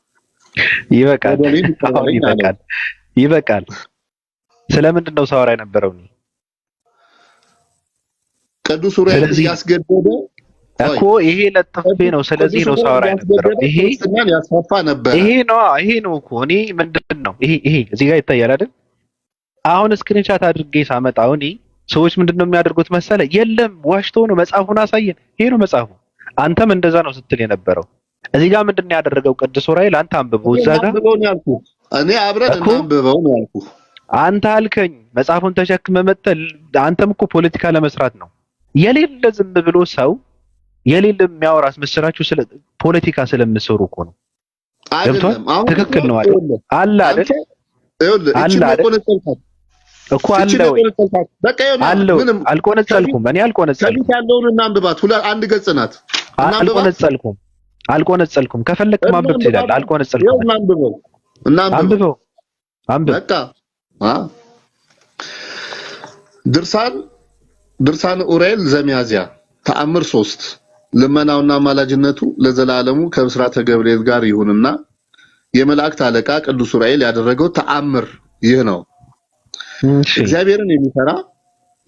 ይበቃል። ስለምንድን ነው ሳወራ የነበረው? ቅዱስ ዑራኤል ያስገደደ እኮ ይሄ ለጥፌ ነው። ስለዚህ ነው ሳወራ የነበረው። ይሄ ያስፋፋ ነበር። ይሄ ነው እኮ እኔ ምንድን ነው ይሄ እዚህ ጋር ይታያል አይደል? አሁን ስክሪንሻት አድርጌ ሳመጣው እኔ ሰዎች ምንድነው የሚያደርጉት መሰለ? የለም ዋሽቶ ነው፣ መጽሐፉን አሳየን። ይሄ ነው መጽሐፉ። አንተም እንደዛ ነው ስትል የነበረው። እዚህ ጋር ምንድነው ያደረገው ቅዱስ ዑራኤል? አንተ አንብበው እዛ ጋር እኔ አብረን እናንብበው ነው ያልኩህ። አንተ አልከኝ መጽሐፉን ተሸክመ መጥተህ። አንተም እኮ ፖለቲካ ለመስራት ነው የሌለ ዝም ብሎ ሰው የሌለ የሚያወራ አስመስላችሁ ስለ ፖለቲካ ስለምሰሩ እኮ ነው። ገብቷል? ትክክል ነው አይደል? አለ አይደል? አለ አይደል እኮ አለው። በቃ ይኸውልህ ምንም አልቆነጸልኩም። እኔ አልቆነጸልኩም። ያለውን እናንብባት። አንድ ገጽ ናት። አልቆነጸልኩም። ከፈለክ ማንበብ ትችላለህ። አልቆነጸልኩም። እናንብበው። በቃ ድርሳን ዑራኤል ዘሚያዝያ ተአምር 3 ልመናውና አማላጅነቱ ለዘላለሙ ከብስራተ ገብርኤል ጋር ይሁንና የመላእክት አለቃ ቅዱስ ዑራኤል ያደረገው ተአምር ይህ ነው።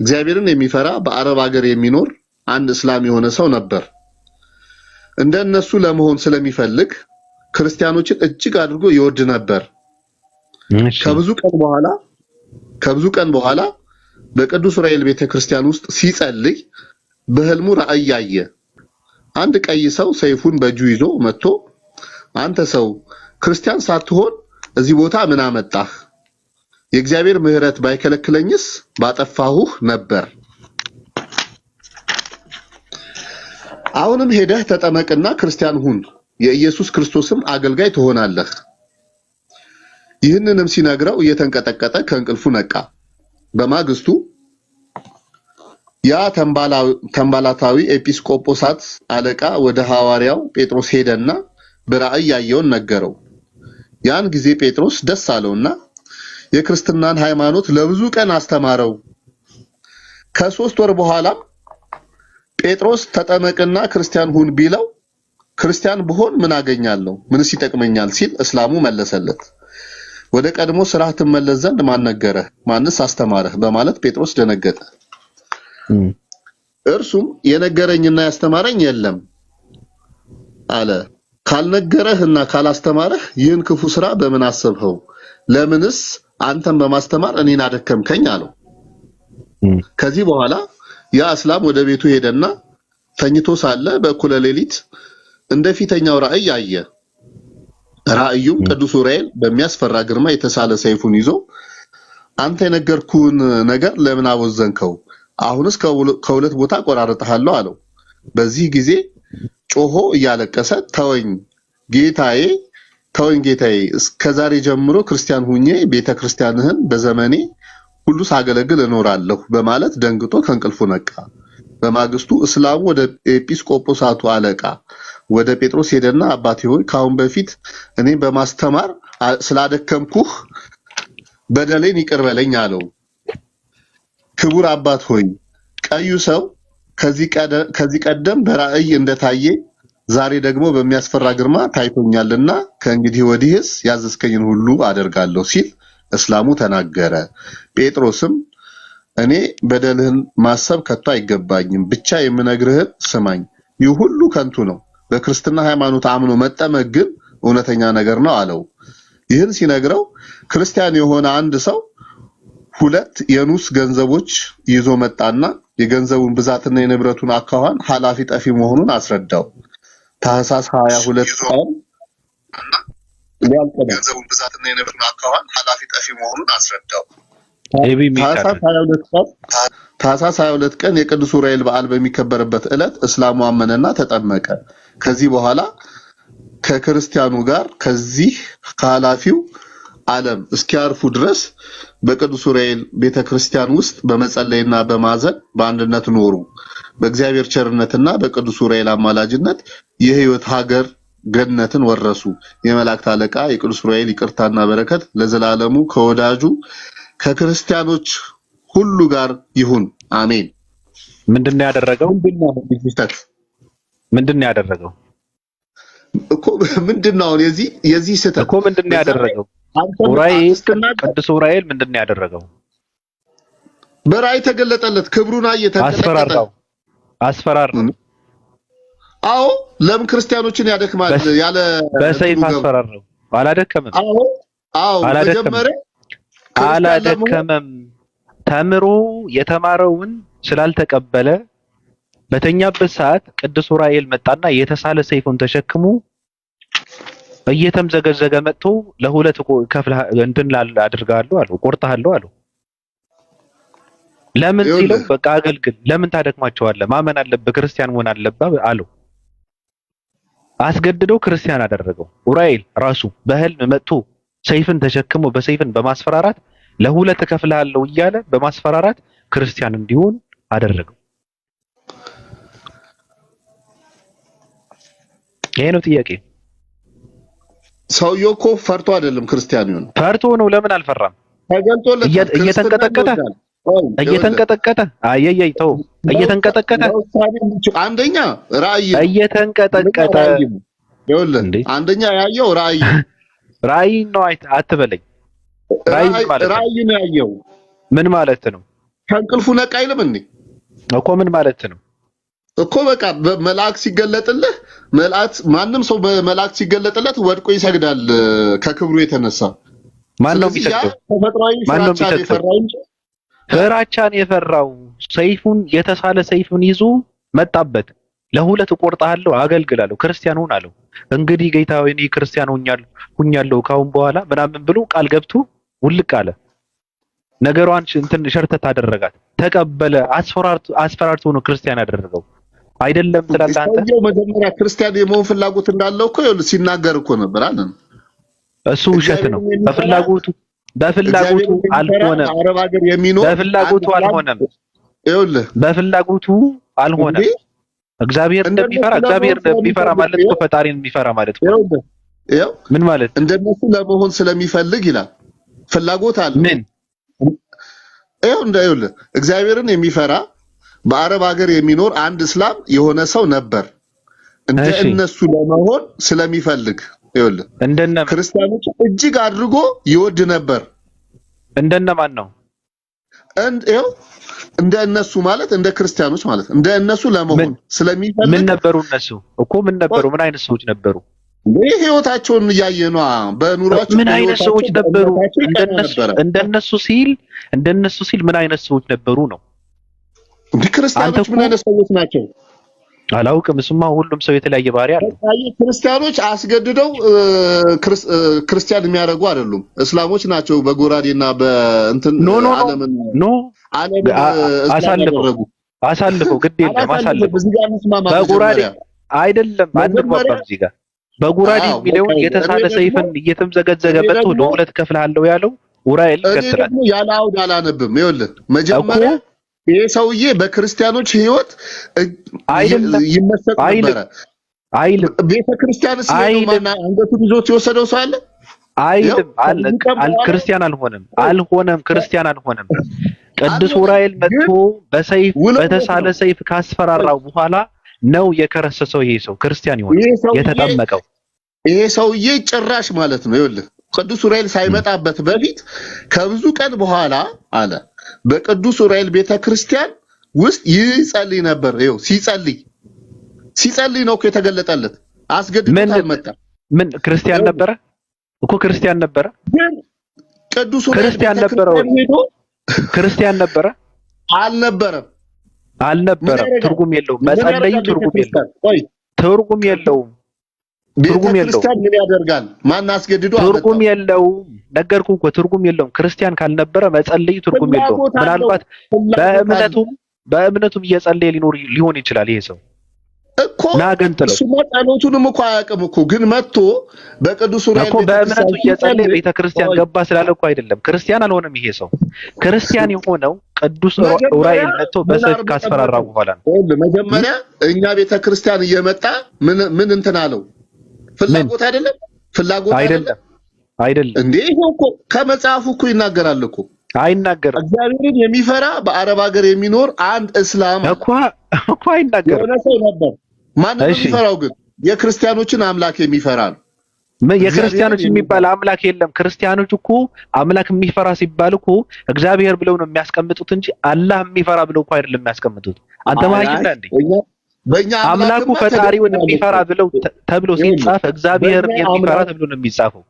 እግዚአብሔርን የሚፈራ በአረብ ሀገር የሚኖር አንድ እስላም የሆነ ሰው ነበር። እንደነሱ ለመሆን ስለሚፈልግ ክርስቲያኖችን እጅግ አድርጎ ይወድ ነበር። ከብዙ ቀን በኋላ በቅዱስ ዑራኤል ቤተክርስቲያን ውስጥ ሲጸልይ በህልሙ ራእይ ያየ። አንድ ቀይ ሰው ሰይፉን በእጁ ይዞ መጥቶ አንተ ሰው ክርስቲያን ሳትሆን እዚህ ቦታ ምን አመጣህ? የእግዚአብሔር ምሕረት ባይከለክለኝስ ባጠፋሁህ ነበር። አሁንም ሄደህ ተጠመቅና ክርስቲያን ሁን፣ የኢየሱስ ክርስቶስም አገልጋይ ትሆናለህ። ይህንንም ሲነግረው እየተንቀጠቀጠ ከእንቅልፉ ነቃ። በማግስቱ ያ ተንባላታዊ ኤጲስቆጶሳት አለቃ ወደ ሐዋርያው ጴጥሮስ ሄደና በራእይ ያየውን ነገረው። ያን ጊዜ ጴጥሮስ ደስ አለውና የክርስትናን ሃይማኖት ለብዙ ቀን አስተማረው። ከ3 ወር በኋላም ጴጥሮስ ተጠመቅና ክርስቲያን ሁን ቢለው ክርስቲያን ብሆን ምን አገኛለሁ? ምንስ ይጠቅመኛል? ሲል እስላሙ መለሰለት። ወደ ቀድሞ ስራህ ትመለስ ዘንድ ማን ነገረህ? ማንስ አስተማረህ? በማለት ጴጥሮስ ደነገጠ። እርሱም የነገረኝና ያስተማረኝ የለም አለ። ካልነገረህና ካላስተማረህ ይህን ክፉ ስራ በምን አሰብኸው? ለምንስ አንተን በማስተማር እኔን አደከምከኝ አለው። ከዚህ በኋላ ያ እስላም ወደ ቤቱ ሄደና ተኝቶ ሳለ በእኩለ ሌሊት እንደ ፊተኛው ራእይ አየ። ራእዩም ቅዱስ ዑራኤል በሚያስፈራ ግርማ የተሳለ ሰይፉን ይዞ አንተ የነገርኩህን ነገር ለምን አቦዘንከው? አሁንስ ከሁለት ቦታ ቆራርጥሃለሁ አለው። በዚህ ጊዜ ጮሆ እያለቀሰ ተወኝ ጌታዬ እስከዛሬ ጀምሮ ክርስቲያን ሁኜ ቤተክርስቲያንህን በዘመኔ ሁሉ ሳገለግል እኖራለሁ በማለት ደንግጦ ከእንቅልፉ ነቃ። በማግስቱ እስላሙ ወደ ኤጲስቆጶሳቱ አለቃ ወደ ጴጥሮስ ሄደና አባቴ ሆይ ካሁን በፊት እኔን በማስተማር ስላደከምኩህ በደሌን ይቅር በለኝ አለው። ክቡር አባት ሆይ ቀዩ ሰው ከዚህ ቀደም በራእይ እንደታየ ዛሬ ደግሞ በሚያስፈራ ግርማ ታይቶኛልና ከእንግዲህ ወዲህስ ያዘዝከኝን ሁሉ አደርጋለሁ ሲል እስላሙ ተናገረ። ጴጥሮስም እኔ በደልህን ማሰብ ከቶ አይገባኝም፣ ብቻ የምነግርህን ስማኝ። ይህ ሁሉ ከንቱ ነው፣ በክርስትና ሃይማኖት አምኖ መጠመቅ ግን እውነተኛ ነገር ነው አለው። ይህን ሲነግረው ክርስቲያን የሆነ አንድ ሰው 2 የኑስ ገንዘቦች ይዞ መጣና የገንዘቡን ብዛትና የንብረቱን አኳኋን ኃላፊ ጠፊ መሆኑን አስረዳው። ታኅሳስ 22 ቀን ገንዘቡን ብዛትና የንብረቱን አኳኋን ኃላፊ ጠፊ መሆኑን አስረዳው። ታኅሳስ 22 ቀን የቅዱስ ዑራኤል በዓል በሚከበርበት ዕለት እስላሙ አመነና ተጠመቀ። ከዚህ በኋላ ከክርስቲያኑ ጋር ከዚህ ከኃላፊው ዓለም እስኪያርፉ ድረስ በቅዱስ ዑራኤል ቤተክርስቲያን ውስጥ በመጸለይና በማዘን በአንድነት ኖሩ። በእግዚአብሔር ቸርነትና በቅዱስ ዑራኤል አማላጅነት የሕይወት ሀገር ገነትን ወረሱ። የመላእክት አለቃ የቅዱስ ዑራኤል ይቅርታና በረከት ለዘላለሙ ከወዳጁ ከክርስቲያኖች ሁሉ ጋር ይሁን አሜን። ምንድነው ያደረገው? ምንድነው ያደረገው እኮ ምንድነው የዚህ ስህተት እኮ ምንድነው ያደረገው? ቅዱስ ዑራኤል ምንድነው ያደረገው? በራእይ ተገለጠለት፣ ክብሩን አየ፣ አስፈራራው። አዎ ለምን ክርስቲያኖችን ያደክማል? ያለ በሰይፍ አስፈራራው። አላደከመም። አዎ መጀመሪያ አላደከመም። ተምሮ የተማረውን ስላልተቀበለ በተኛበት ሰዓት ቅዱስ ዑራኤል መጣና የተሳለ ሰይፉን ተሸክሞ እየተምዘገዘገ መጥቶ ለሁለት ከፍለ እንትን አድርጋለሁ አለው፣ ቆርጣለሁ አለው። ለምን ሲለው በቃ አገልግል፣ ለምን ታደክማቸዋለህ? ማመን አለብህ፣ ክርስቲያን መሆን አለብህ አለው። አስገድዶ ክርስቲያን አደረገው። ዑራኤል ራሱ በህልም መጥቶ ሰይፍን ተሸክሞ በሰይፍን በማስፈራራት ለሁለት ከፍላለሁ እያለ በማስፈራራት ክርስቲያን እንዲሆን አደረገው። ይሄ ነው ጥያቄ። ሰውየው እኮ ፈርቶ አይደለም ክርስቲያን ይሁን፣ ፈርቶ ነው። ለምን አልፈራም? ተገልጦለት እየተንቀጠቀጠ አየየይ ተው፣ እየተንቀጠቀጠ አንደኛ ራእይ እየተንቀጠቀጠ ይኸውልህ፣ አንደኛ ያየው ራእይ ነው አትበለኝ። ራእይ ነው ያየው። ምን ማለት ነው? ከእንቅልፉ ነቃ አይልም እንዴ እኮ። ምን ማለት ነው እኮ? በቃ በመላእክት ሲገለጥልህ፣ ማንም ሰው በመላእክት ሲገለጥለት ወድቆ ይሰግዳል ከክብሩ የተነሳ። ማን ነው የሚሰግደው? ፍራቻን የፈራው ሰይፉን የተሳለ ሰይፉን ይዞ መጣበት። ለሁለት ቆርጣለሁ አገልግላለሁ ክርስቲያን ሁን አለው። እንግዲህ ጌታ ሆይ እኔ ክርስቲያን ሁኛለሁ ካሁን በኋላ ምናምን ብሎ ቃል ገብቶ ውልቅ አለ። ነገሯን እንትን ሸርተት አደረጋት። ተቀበለ። አስፈራርቶ ነው ክርስቲያን ያደረገው አይደለም ትላለህ አንተ። መጀመሪያ ክርስቲያን የመሆን ፍላጎት እንዳለው እኮ ይኸውልህ ሲናገር እኮ ነበር አለ። እሱ ውሸት ነው። በፍላጎቱ አልሆነም። አረብ ሀገር የሚኖር በፍላጎቱ አልሆነም። ይኸውልህ በፍላጎቱ አልሆነም። እግዚአብሔር እንደሚፈራ ማለት እኮ ፈጣሪን የሚፈራ ማለት እኮ። ይኸው ምን ማለት እንደነሱ ለመሆን ስለሚፈልግ ይላል። ፍላጎት አለ። ምን ይኸውልህ እግዚአብሔርን የሚፈራ በአረብ ሀገር የሚኖር አንድ እስላም የሆነ ሰው ነበር። እንደ እነሱ ለመሆን ስለሚፈልግ ይኸውልህ ክርስቲያኖች እጅግ አድርጎ ይወድ ነበር። እንደነማን ነው? ይኸው እንደ እነሱ ማለት እንደ ክርስቲያኖች ማለት እንደ እነሱ ለመሆን ስለሚፈልግ። ምን ነበሩ እነሱ እኮ? ምን ነበሩ? ምን አይነት ሰዎች ነበሩ? ህይወታቸውን እያየኗ በኑሯቸው ምን አይነት ሰዎች ነበሩ? እንደነሱ ሲል ምን አይነት ሰዎች ነበሩ ነው? ክርስቲያኖች ምን አይነት ሰዎች ናቸው? አላውቅም። እሱማ ሁሉም ሰው የተለያየ ባህሪ አለው። ክርስቲያኖች አስገድደው ክርስቲያን የሚያደርጉ አይደሉም። እስላሞች ናቸው በጎራዴና በእንትን ዓለምን አሳልፈው ግድ የለም አሳልፈው። እዚህ ጋር እንስማማ። በጎራዴ መጀመሪያ አይደለም አንግባባም። እዚህ ጋር በጎራዴ የሚለውን የተሳለ ሰይፍን እየተምዘገዘገ መጥቶ ለሁለት ከፍልሃለሁ ያለው ኡራኤል እኔ ይቀጥላል ደግሞ ያለ አውድ አላነብም። ይኸውልህ መጀመሪያ ይሄ ሰውዬ በክርስቲያኖች ህይወት አይደለም ይመሰጥ ነበረ። አይልም ቤተክርስቲያን ሲሄዱ ማና አንገቱን ይዞት የወሰደው ሰው አለ? አይልም ክርስቲያን አልሆነም ክርስቲያን አልሆነም። ቅዱስ ኡራኤል መጥቶ በሰይፍ በተሳለ ሰይፍ ካስፈራራው በኋላ ነው የከረሰሰው። ይሄ ሰው ክርስቲያን ይሆን የተጠመቀው። ይሄ ሰውዬ ጭራሽ ማለት ነው። ይኸውልህ ቅዱስ ኡራኤል ሳይመጣበት በፊት ከብዙ ቀን በኋላ አለ በቅዱስ ኡራኤል ቤተክርስቲያን ውስጥ ይጸልይ ነበር። ይኸው ሲጸልይ ነው እኮ የተገለጠለት። አስገድዶት አልመጣም። ምን ክርስቲያን ነበረ እኮ ክርስቲያን ነበረ። ቅዱስ ኡራኤል ክርስቲያን ነበረ ክርስቲያን ነበረ አልነበረም። ትርጉም የለውም። መጸለይ ትርጉም የለውም። ቤተክርስቲያን ምን ያደርጋል? ማን አስገድዶ አመጣው? ትርጉም የለውም። ነገርኩህ እኮ ትርጉም የለውም። ክርስቲያን ካልነበረ መጸለይ ትርጉም የለውም። ምናልባት በእምነቱም እየጸለየ ሊሆን ይችላል ይሄ ሰው እኮ እሱማ ጸሎቱንም እኮ አያውቅም እኮ። ግን መጥቶ በቅዱስ ኡራኤል እኮ በእምነቱ እየጸለየ ቤተክርስቲያን ገባ ስላለ እኮ አይደለም ክርስቲያን አልሆነም ይሄ ሰው። ክርስቲያን የሆነው ቅዱስ ኡራኤል መጥቶ በሰይፍ ካስፈራራ በኋላ ነው። መጀመሪያ እኛ ቤተክርስቲያን እየመጣ ምን እንትን አለው? ፍላጎት አይደለም እንዴ? ይሄው እኮ ከመጽሐፉ እኮ ይናገራል እኮ። አይናገርም። እግዚአብሔርን የሚፈራ በአረብ ሀገር የሚኖር አንድ እስላም እኮ አይናገርም። የሆነ ሰው ነበር። ማንን የሚፈራው ግን? የክርስቲያኖችን አምላክ የሚፈራ ነው። የክርስቲያኖች የሚባል አምላክ የለም። ክርስቲያኖች እኮ አምላክ የሚፈራ ሲባል እኮ እግዚአብሔር ብለው ነው የሚያስቀምጡት እንጂ አላህ የሚፈራ ብለው እኮ አይደለም የሚያስቀምጡት። አንተ ማለት እንዴ በእኛ አምላኩ ፈጣሪውን የሚፈራ ብለው ተብሎ ሲጻፍ እግዚአብሔርን የሚፈራ ተብሎ ነው የሚጻፈው።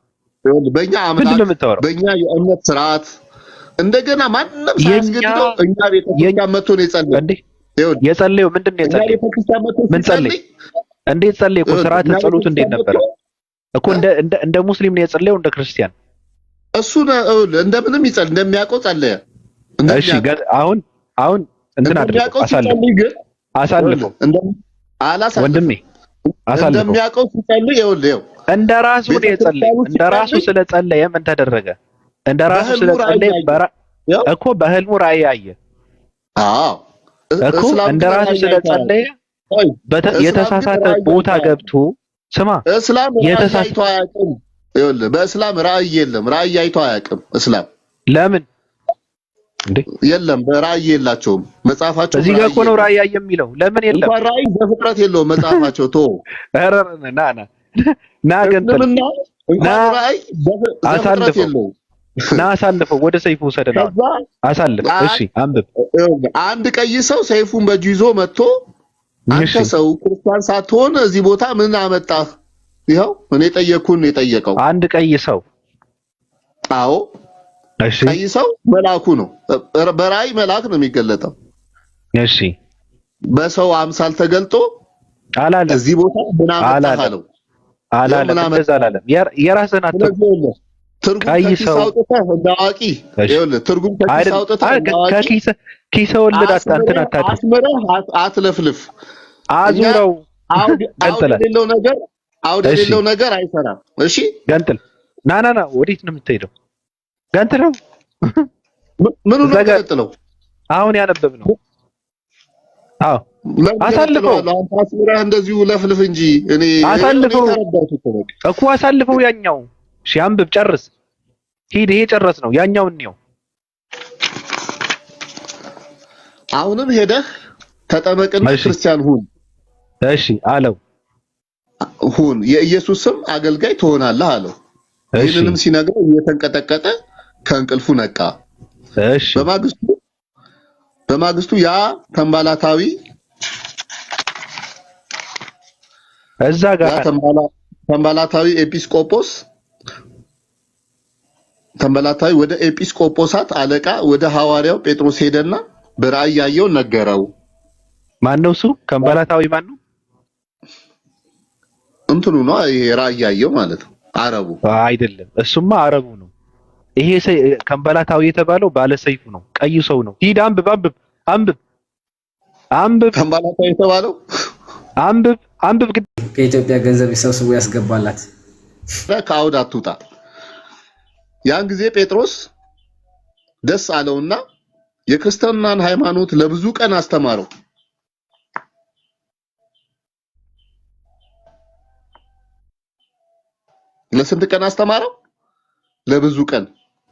በእኛ አምላክ በእኛ የእምነት ስርዓት እንደገና ማንንም ሳያስገድደው እኛ ቤተክርስቲያን መጥቶ ነው የጸለየው። እንዴ የጸለየው ምንድን ነው የጸለየው? ምን ጸለየ? እንዴት ጸለየ? እኮ ስርዓተ ጸሎቱ እንዴት ነበር እኮ? እንደ ሙስሊም ነው የጸለየው እንደ ክርስቲያን? እሱ እንደምንም ይጸል እንደሚያውቀው ጸለየ። እሺ አሁን እንትን አድርገው አሳልፈው ወንድሜ አሳልፈው እንደሚያውቀው ሲጸልይ ይኸውልህ እንደራሱ ነው የጸለየው። እንደራሱ ስለጸለየ ምን ተደረገ? እንደራሱ ስለጸለየ እኮ በህልሙ ራእይ አየ። አዎ እኮ እንደራሱ ስለጸለየ የተሳሳተ ቦታ ገብቶ ስማ፣ እስላም አይቶ አያውቅም። ይኸውልህ በእስላም ራእይ የለም። ራእይ አይቶ አያውቅም እስላም። ለምን እንዴ? የለም በራእይ የላቸውም መጽሐፋቸው። እዚህ ጋር እኮ ነው ራእይ አየ የሚለው። ለምን የለም? ራእይ በፍጥረት የለውም መጽሐፋቸው። ኧረ ና ገንጥል ራእይ በፍጥረት የለውም። አሳልፈው ወደ ሰይፉ ወሰደና አሳልፍ። እሺ አንብብ። አንድ ቀይ ሰው ሰይፉን በእጁ ይዞ መጥቶ አንተ ሰው ክርስቲያን ሳትሆን እዚህ ቦታ ምን አመጣህ? ይኸው እኔ ጠየቅኩን ነው የጠየቀው። አንድ ቀይ ሰው? አዎ እሺ። ቀይ ሰው መልአኩ ነው። በራእይ መልአክ ነው የሚገለጠው። እሺ በሰው አምሳል ተገልጦ አላለም። እዚህ ቦታ ምን አመጣህ አለው። አላለም። የራስህን አትበል። ቀይ ሰው እንዳዋቂ ይኸውልህ ትርጉም ከኪስ አውጥተህ ኪስ ወለድ እንትን አታድርግ። አስመረህ አትለፍልፍ። አዙረው አውድ የሌለው ነገር አይሰራም። እሺ ገንጥል። ና ወዴት ነው የምትሄደው? ገንጥለው። ምኑ ነው ገንጥለው? አሁን ያነበብነው። አዎ አሳልፈው። አስመረህ እንደዚሁ ለፍልፍ እንጂ እኔ አሳልፈው እኮ አሳልፈው። ያኛው እሺ አንብብ ጨርስ። ሂድ። ይሄ ጨረስ ነው። ያኛውን ነው። አሁንም ሄደህ ተጠመቅና ክርስቲያን ሁን። እሺ አለው። ሁን የኢየሱስ ስም አገልጋይ ትሆናለህ አለው። ይህንንም ሲነግረው እየተንቀጠቀጠ ከእንቅልፉ ነቃ። እሺ በማግስቱ ያ እዛ ጋር ተንባላታዊ ኤጲስቆጶስ ወደ ኤጲስቆጶሳት አለቃ ወደ ሐዋርያው ጴጥሮስ ሄደና በራእይ ያየውን ነገረው። ማን ነው እሱ? ተንባላታዊ ማን ነው? እንትኑ ነው ይሄ ራእይ ያየው ማለት ነው። አረቡ አይደለም። እሱማ አረቡ ነው። ይሄ ተንባላታዊ የተባለው ባለ ሰይፉ ነው። ቀይ ሰው ነው። ሂድ አንብብ። አንብብ ተንባላታ የተባለው አንብብ ግድ ከኢትዮጵያ ገንዘብ ይሰብስቡ ያስገባላት። ከአውድ አትውጣ። ያን ጊዜ ጴጥሮስ ደስ አለውና የክርስትናን ሃይማኖት ለብዙ ቀን አስተማረው። ለስንት ቀን አስተማረው? ለብዙ ቀን።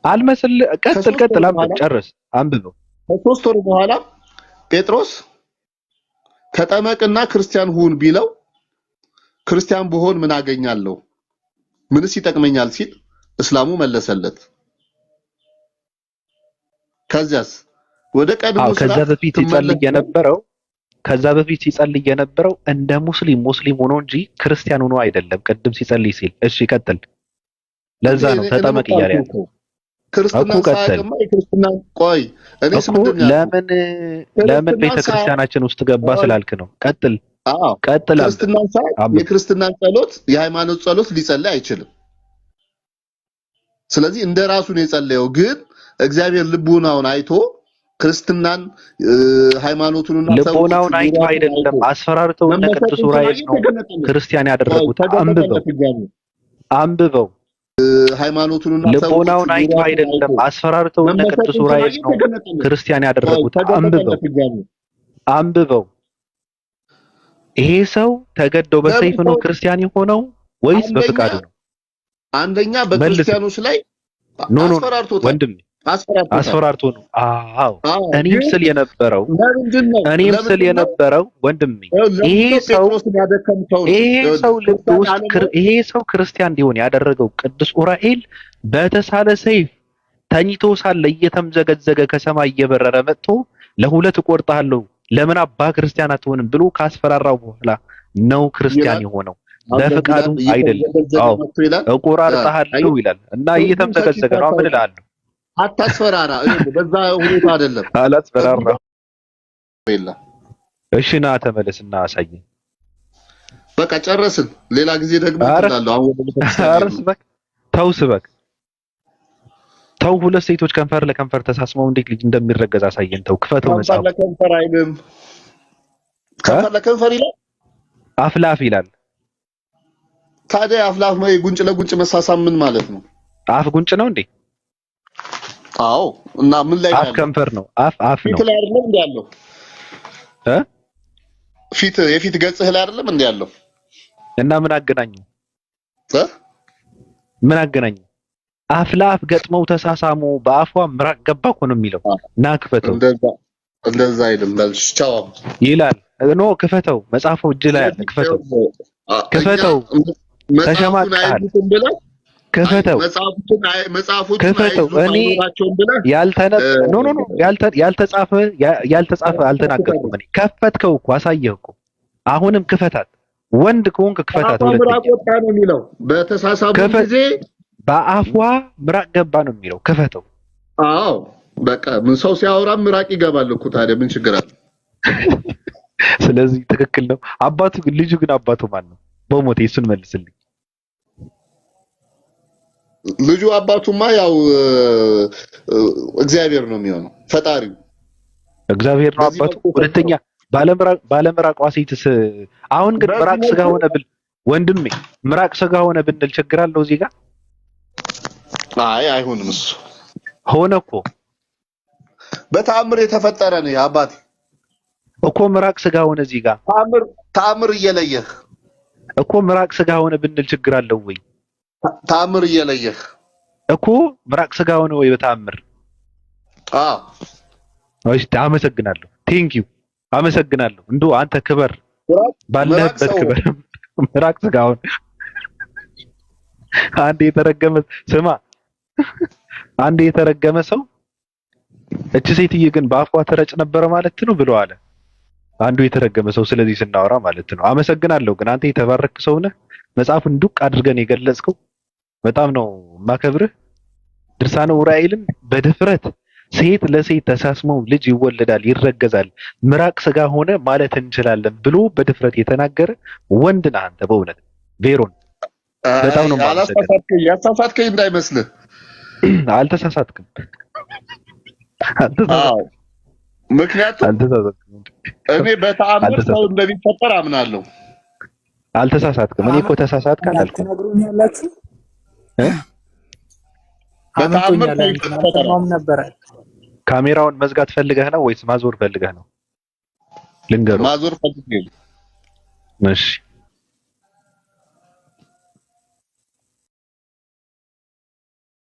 አልመስል ቀጥል አንብብ ጨርስ አንብበው። ከ3 ወር በኋላ ጴጥሮስ ተጠመቅና ክርስቲያን ሁን ቢለው ክርስቲያን ብሆን ምን አገኛለሁ? ምንስ ይጠቅመኛል ሲል እስላሙ መለሰለት። ከዚያስ ወደ ቀድሞ ከዛ በፊት ሲጸልይ የነበረው እንደ ሙስሊም ሆኖ እንጂ ክርስቲያን ሆኖ አይደለም። ቅድም ሲጸልይ ሲል እሺ ቀጥል። ለዛ ነው ተጠመቅ እያለ ያለው። ክርስትና ሳይቀማ የክርስትና ቆይ እኔስ ምንድነው ለምን ቤተክርስቲያናችን ውስጥ ገባ ስላልክ ነው። ቀጥል። ክርስትና ሳይ የክርስትናን ጸሎት የሃይማኖት ጸሎት ሊጸልይ አይችልም። ስለዚህ እንደራሱ ነው የጸለየው። ግን እግዚአብሔር ልቡናውን አይቶ ክርስትናን ሃይማኖቱንና ልቦናውን አይቶ አይደለም አስፈራርተው እነ ቅዱስ ዑራኤል ነው ክርስቲያን ያደረጉት። አንብበው ሃይማኖቱንና ልቦናውን አይቶ አይደለም አስፈራርተው እነ ቅዱስ ዑራኤል ነው ክርስቲያን ያደረጉት። አንብበው ይሄ ሰው ተገደው በሰይፍ ነው ክርስቲያን የሆነው ወይስ በፍቃዱ ነው? አንደኛ በክርስቲያኖች ላይ ወንድም አስፈራርቶ ነው። እኔም ስል የነበረው ወንድሜ ይሄ ሰው ክርስቲያን እንዲሆን ያደረገው ቅዱስ ዑራኤል በተሳለ ሰይፍ ተኝቶ ሳለ እየተምዘገዘገ ከሰማይ እየበረረ መጥቶ ለሁለት እቆርጣለሁ ለምን አባ ክርስቲያን አትሆንም ብሎ ካስፈራራው በኋላ ነው ክርስቲያን የሆነው። በፍቃዱ አይደለም። እቆራርጣለሁ ይላል እና እየተምዘገዘገ ነው። ምን እላለሁ? አታስፈራራ። በዛ ሁኔታ አይደለም። አላስፈራራ። እሺ ና ተመለስና አሳየኝ። በቃ ጨረስን። ሌላ ጊዜ ደግሞ እላለሁ። ተው ሁለት ሴቶች ከንፈር ለከንፈር ተሳስመው እንዴት ልጅ እንደሚረገዝ አሳየን። ተው ክፈተው። መጽሐፍ ከንፈር ለከንፈር አይልም። ከንፈር ለከንፈር ይላል። አፍ ለአፍ ይላል። ታዲያ አፍ ለአፍ ነው። ጉንጭ ለጉንጭ መሳሳም ምን ማለት ነው? አፍ ጉንጭ ነው እንዴ? አዎ። እና ምን ላይ አፍ ከንፈር ነው። አፍ ነው። ፊት ላይ አይደለም እንዴ ያለው? ፊት የፊት ገጽህ ላይ አይደለም እንዴ ያለው? እና ምን አገናኘው? ምን አገናኘው? አፍ ለአፍ ገጥመው ተሳሳሙ፣ በአፏ ምራቅ ገባ እኮ ነው የሚለው። ና ክፈተው። እንደዛ አይደለም በልሽ ቻው ይላል። ኖ ክፈተው። መጽሐፉ እጅ ላይ አለ። ክፈተው። ተሸማቀሃል። ክፈተው። ክፈተው። እኔ ያልተጻፈ አልተናገርኩም። እኔ ከፈትከው እኮ አሳየህ እኮ። አሁንም ክፈታት። ወንድ ከሆንክ ክፈታት። ሁለተኛ ነው የሚለው በተሳሳሙ ጊዜ በአፏ ምራቅ ገባ ነው የሚለው። ክፈተው። አዎ በቃ ምን ሰው ሲያወራ ምራቅ ይገባል እኮ። ታዲያ ምን ችግር አለ? ስለዚህ ትክክል ነው። ልጁ ግን አባቱ ማን ነው? በሞቴ እሱን መልስልኝ። ልጁ አባቱማ ያው እግዚአብሔር ነው የሚሆነው፣ ፈጣሪው እግዚአብሔር ነው አባቱ። ሁለተኛ ባለምራቋ ሴትስ አሁን ግን ምራቅ ስጋ ሆነ ብል ወንድሜ ምራቅ ስጋ ሆነ ብንል ችግር አለው እዚህ ጋር? አይ አይሆንም። እሱ ሆነ እኮ በተአምር የተፈጠረ ነው አባቴ እኮ። ምራቅ ስጋ ሆነ እዚህ ጋር ተአምር እየለየህ እኮ። ምራቅ ስጋ ሆነ ብንል ችግር አለው ወይ? ተአምር እየለየህ እኮ ምራቅ ስጋ ሆነ ወይ በተአምር? እሺ አመሰግናለሁ። ቴንኪው አመሰግናለሁ። እንደው አንተ ክበር፣ ባለህበት ክበር። ምራቅ ስጋ ሆነ አንድ የተረገመ ሰው እቺ ሴትዬ ግን በአፏ ተረጭ ነበረ ማለት ነው ብሎ አለ አንዱ የተረገመ ሰው። ስለዚህ ስናወራ ማለት ነው። አመሰግናለሁ። ግን አንተ የተባረክ ሰው ነህ። መጽሐፉን ዱቅ አድርገን የገለጽከው በጣም ነው ማከብርህ። ድርሳነ ዑራኤልን በድፍረት ሴት ለሴት ተሳስመው ልጅ ይወለዳል፣ ይረገዛል፣ ምራቅ ስጋ ሆነ ማለት እንችላለን ብሎ በድፍረት የተናገረ ወንድ ነህ አንተ። በእውነት ቬሮን በጣም ነው ማለት ያሳሳትከኝ እንዳይመስልህ። አልተሳሳትክም። ምክንያቱም አልተሳሳትክም። እኔ በተአምር ሰው እንደሚፈጠር አምናለሁ። አልተሳሳትክም። እኔ እኮ ተሳሳትክ አላልኩም። ትነግሩኛላችሁ። በተአምር ሰው ይፈጠራል ነበረ። ካሜራውን መዝጋት ፈልገህ ነው ወይስ ማዞር ፈልገህ ነው? ልንገሩ። ማዞር ፈልጌ ነው። እሺ